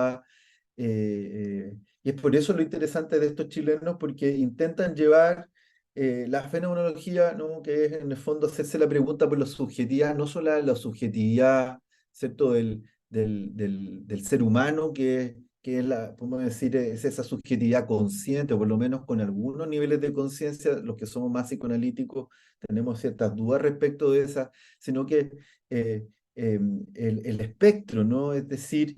y es por eso lo interesante de estos chilenos, porque intentan llevar la fenomenología, ¿no?, que es en el fondo hacerse la pregunta por la subjetividad, no solo la subjetividad, ¿cierto?, del ser humano, que es podemos decir, es esa subjetividad consciente, o por lo menos con algunos niveles de conciencia, los que somos más psicoanalíticos tenemos ciertas dudas respecto de esa, sino que eh, el espectro, ¿no? Es decir,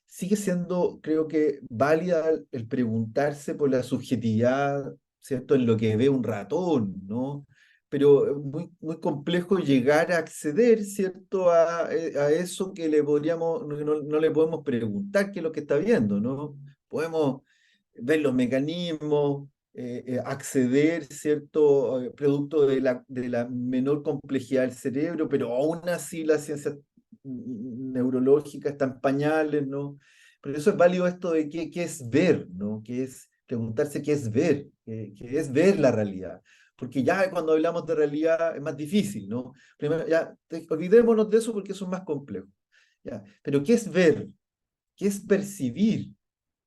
sigue siendo, creo que, válida el preguntarse por la subjetividad, ¿cierto?, en lo que ve un ratón, ¿no? Pero es muy, muy complejo llegar a acceder, ¿cierto?, a eso que le podríamos, no le podemos preguntar qué es lo que está viendo, ¿no? Podemos ver los mecanismos, acceder, ¿cierto?, producto de la menor complejidad del cerebro, pero aún así la ciencia neurológica está en pañales, ¿no? Pero eso es válido esto de qué es ver, ¿no? ¿Qué es preguntarse qué es ver? ¿Qué es ver la realidad? Porque ya cuando hablamos de realidad es más difícil, ¿no? Primero, ya, olvidémonos de eso porque eso es más complejo. ¿Ya? Pero ¿qué es ver? ¿Qué es percibir?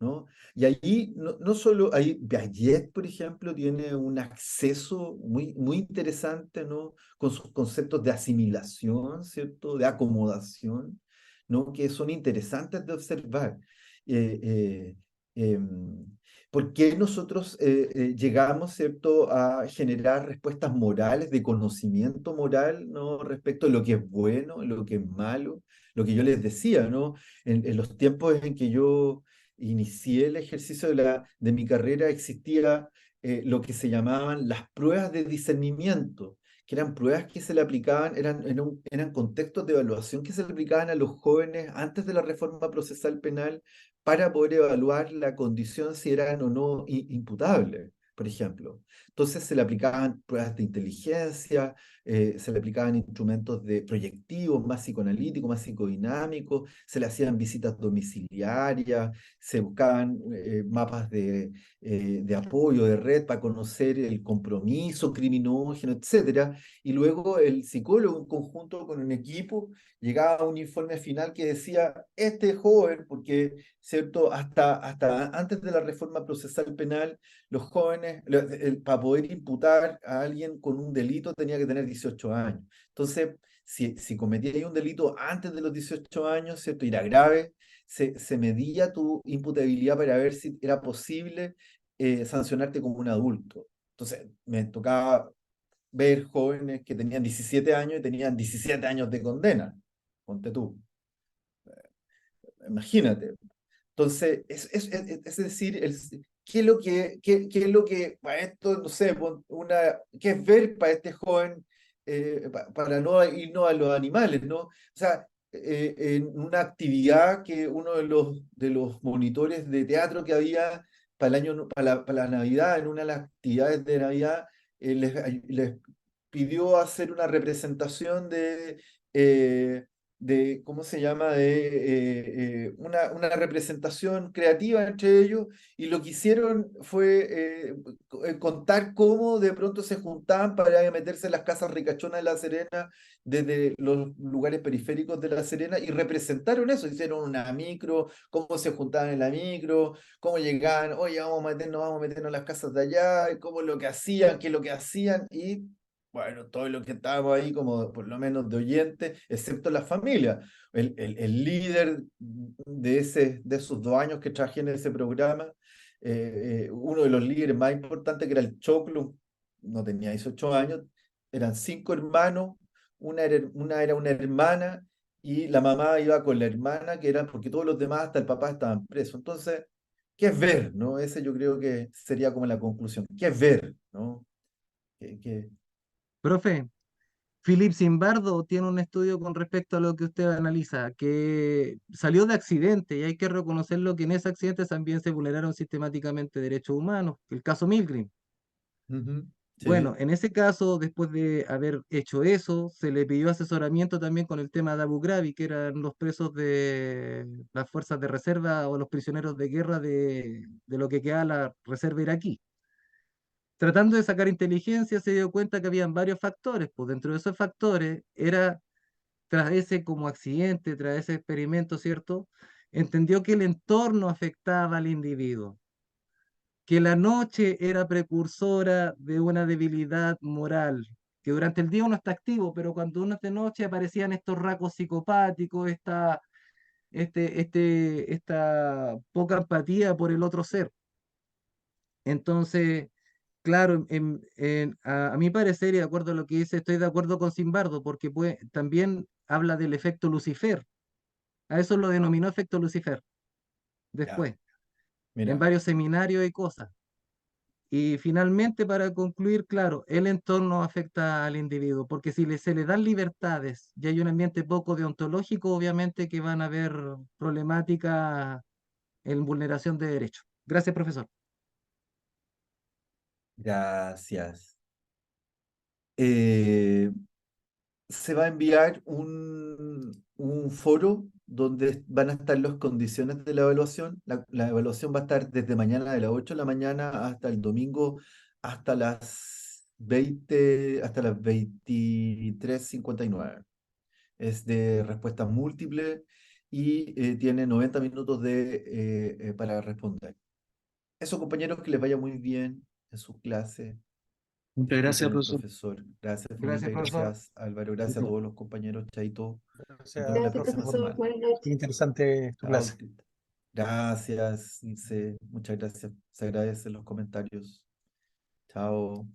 ¿No? Y ahí no solo, ahí Piaget, por ejemplo, tiene un acceso muy, muy interesante, ¿no?, con sus conceptos de asimilación, ¿cierto?, de acomodación, ¿no?, que son interesantes de observar. Eh, eh, em, ¿Por qué nosotros llegamos, ¿cierto?, a generar respuestas morales, de conocimiento moral, ¿no?, respecto a lo que es bueno, lo que es malo? Lo que yo les decía, ¿no? En los tiempos en que yo inicié el ejercicio de mi carrera, existía lo que se llamaban las pruebas de discernimiento, que eran pruebas que se le aplicaban, eran contextos de evaluación que se le aplicaban a los jóvenes antes de la reforma procesal penal para poder evaluar la condición si eran o no imputables, por ejemplo. Entonces se le aplicaban pruebas de inteligencia, se le aplicaban instrumentos de proyectivos más psicoanalíticos, más psicodinámicos, se le hacían visitas domiciliarias, se buscaban mapas de apoyo, de red para conocer el compromiso criminógeno, etcétera. Y luego el psicólogo en conjunto con un equipo llegaba a un informe final que decía, este joven, porque, ¿cierto?, hasta antes de la reforma procesal penal, los jóvenes, para poder imputar a alguien con un delito tenía que tener 18 años. Entonces, si cometía un delito antes de los 18 años, ¿cierto?, y era grave, se medía tu imputabilidad para ver si era posible sancionarte como un adulto. Entonces, me tocaba ver jóvenes que tenían 17 años y tenían 17 años de condena. Ponte tú. Imagínate. Entonces, es decir, ¿qué es lo qué es lo que para esto, no sé, qué es ver para este joven, para no irnos a los animales, ¿no? O sea, en una actividad que uno de los monitores de teatro que había para el año, para la Navidad, en una de las actividades de Navidad, les pidió hacer una representación de ¿cómo se llama?, una representación creativa entre ellos, y lo que hicieron fue contar cómo de pronto se juntaban para meterse en las casas ricachonas de La Serena, desde los lugares periféricos de La Serena, y representaron eso, hicieron una micro, cómo se juntaban en la micro, cómo llegaban, oye, vamos a meternos en las casas de allá, y cómo lo que hacían, qué es lo que hacían, y bueno, todos los que estábamos ahí, como por lo menos de oyentes, excepto la familia. El líder de esos 2 años que trabajé en ese programa, uno de los líderes más importantes, que era el Choclo, no tenía 18 años, eran 5 hermanos, una era una hermana, y la mamá iba con la hermana, que era porque todos los demás, hasta el papá, estaban presos. Entonces, ¿qué es ver, no? Ese yo creo que sería como la conclusión. ¿Qué es ver, no? ¿Qué? Profe, Philip Zimbardo tiene un estudio con respecto a lo que usted analiza, que salió de accidente y hay que reconocerlo que en ese accidente también se vulneraron sistemáticamente derechos humanos, el caso Milgram. Ujú. Bueno, Sí, en ese caso, después de haber hecho eso, se le pidió asesoramiento también con el tema de Abu Ghraib, que eran los presos de las fuerzas de reserva o los prisioneros de guerra de lo que queda la reserva iraquí. Tratando de sacar inteligencia, se dio cuenta que habían varios factores, pues dentro de esos factores era, tras ese como accidente, tras ese experimento, ¿cierto? Entendió que el entorno afectaba al individuo, que la noche era precursora de una debilidad moral, que durante el día uno está activo, pero cuando uno es de noche aparecían estos rasgos psicopáticos, esta poca empatía por el otro ser. Entonces, claro, a mi parecer, y de acuerdo a lo que dice, estoy de acuerdo con Simbardo, porque también habla del efecto Lucifer. A eso lo denominó efecto Lucifer ya, después, en mira, varios seminarios y cosas. Y finalmente, para concluir, claro, el entorno afecta al individuo, porque si se le dan libertades y hay un ambiente poco deontológico, obviamente que van a haber problemáticas en vulneración de derechos. Gracias, profesor. gracias. Eh, Se va a enviar un foro donde van a estar las condiciones de la evaluación. La evaluación va a estar desde mañana de las 8 de la mañana hasta el domingo, hasta las 20, hasta las 23:59. Es de respuestas múltiples y tiene 90 minutos para responder. Eso, compañeros, que les vaya muy bien en sus clases. Muchas gracias, Disculpen el profesor. profesor. Gracias, Gracias, Felipe. profesor. Gracias, Álvaro. Gracias a todos los compañeros. Chaito. Nos vemos Gracias, la Gracias, próxima profesor. profesor. semana. Buenas noches. Qué interesante tu Chao. clase. Gracias, Ilse. Muchas gracias. Se agradecen los comentarios. Chao.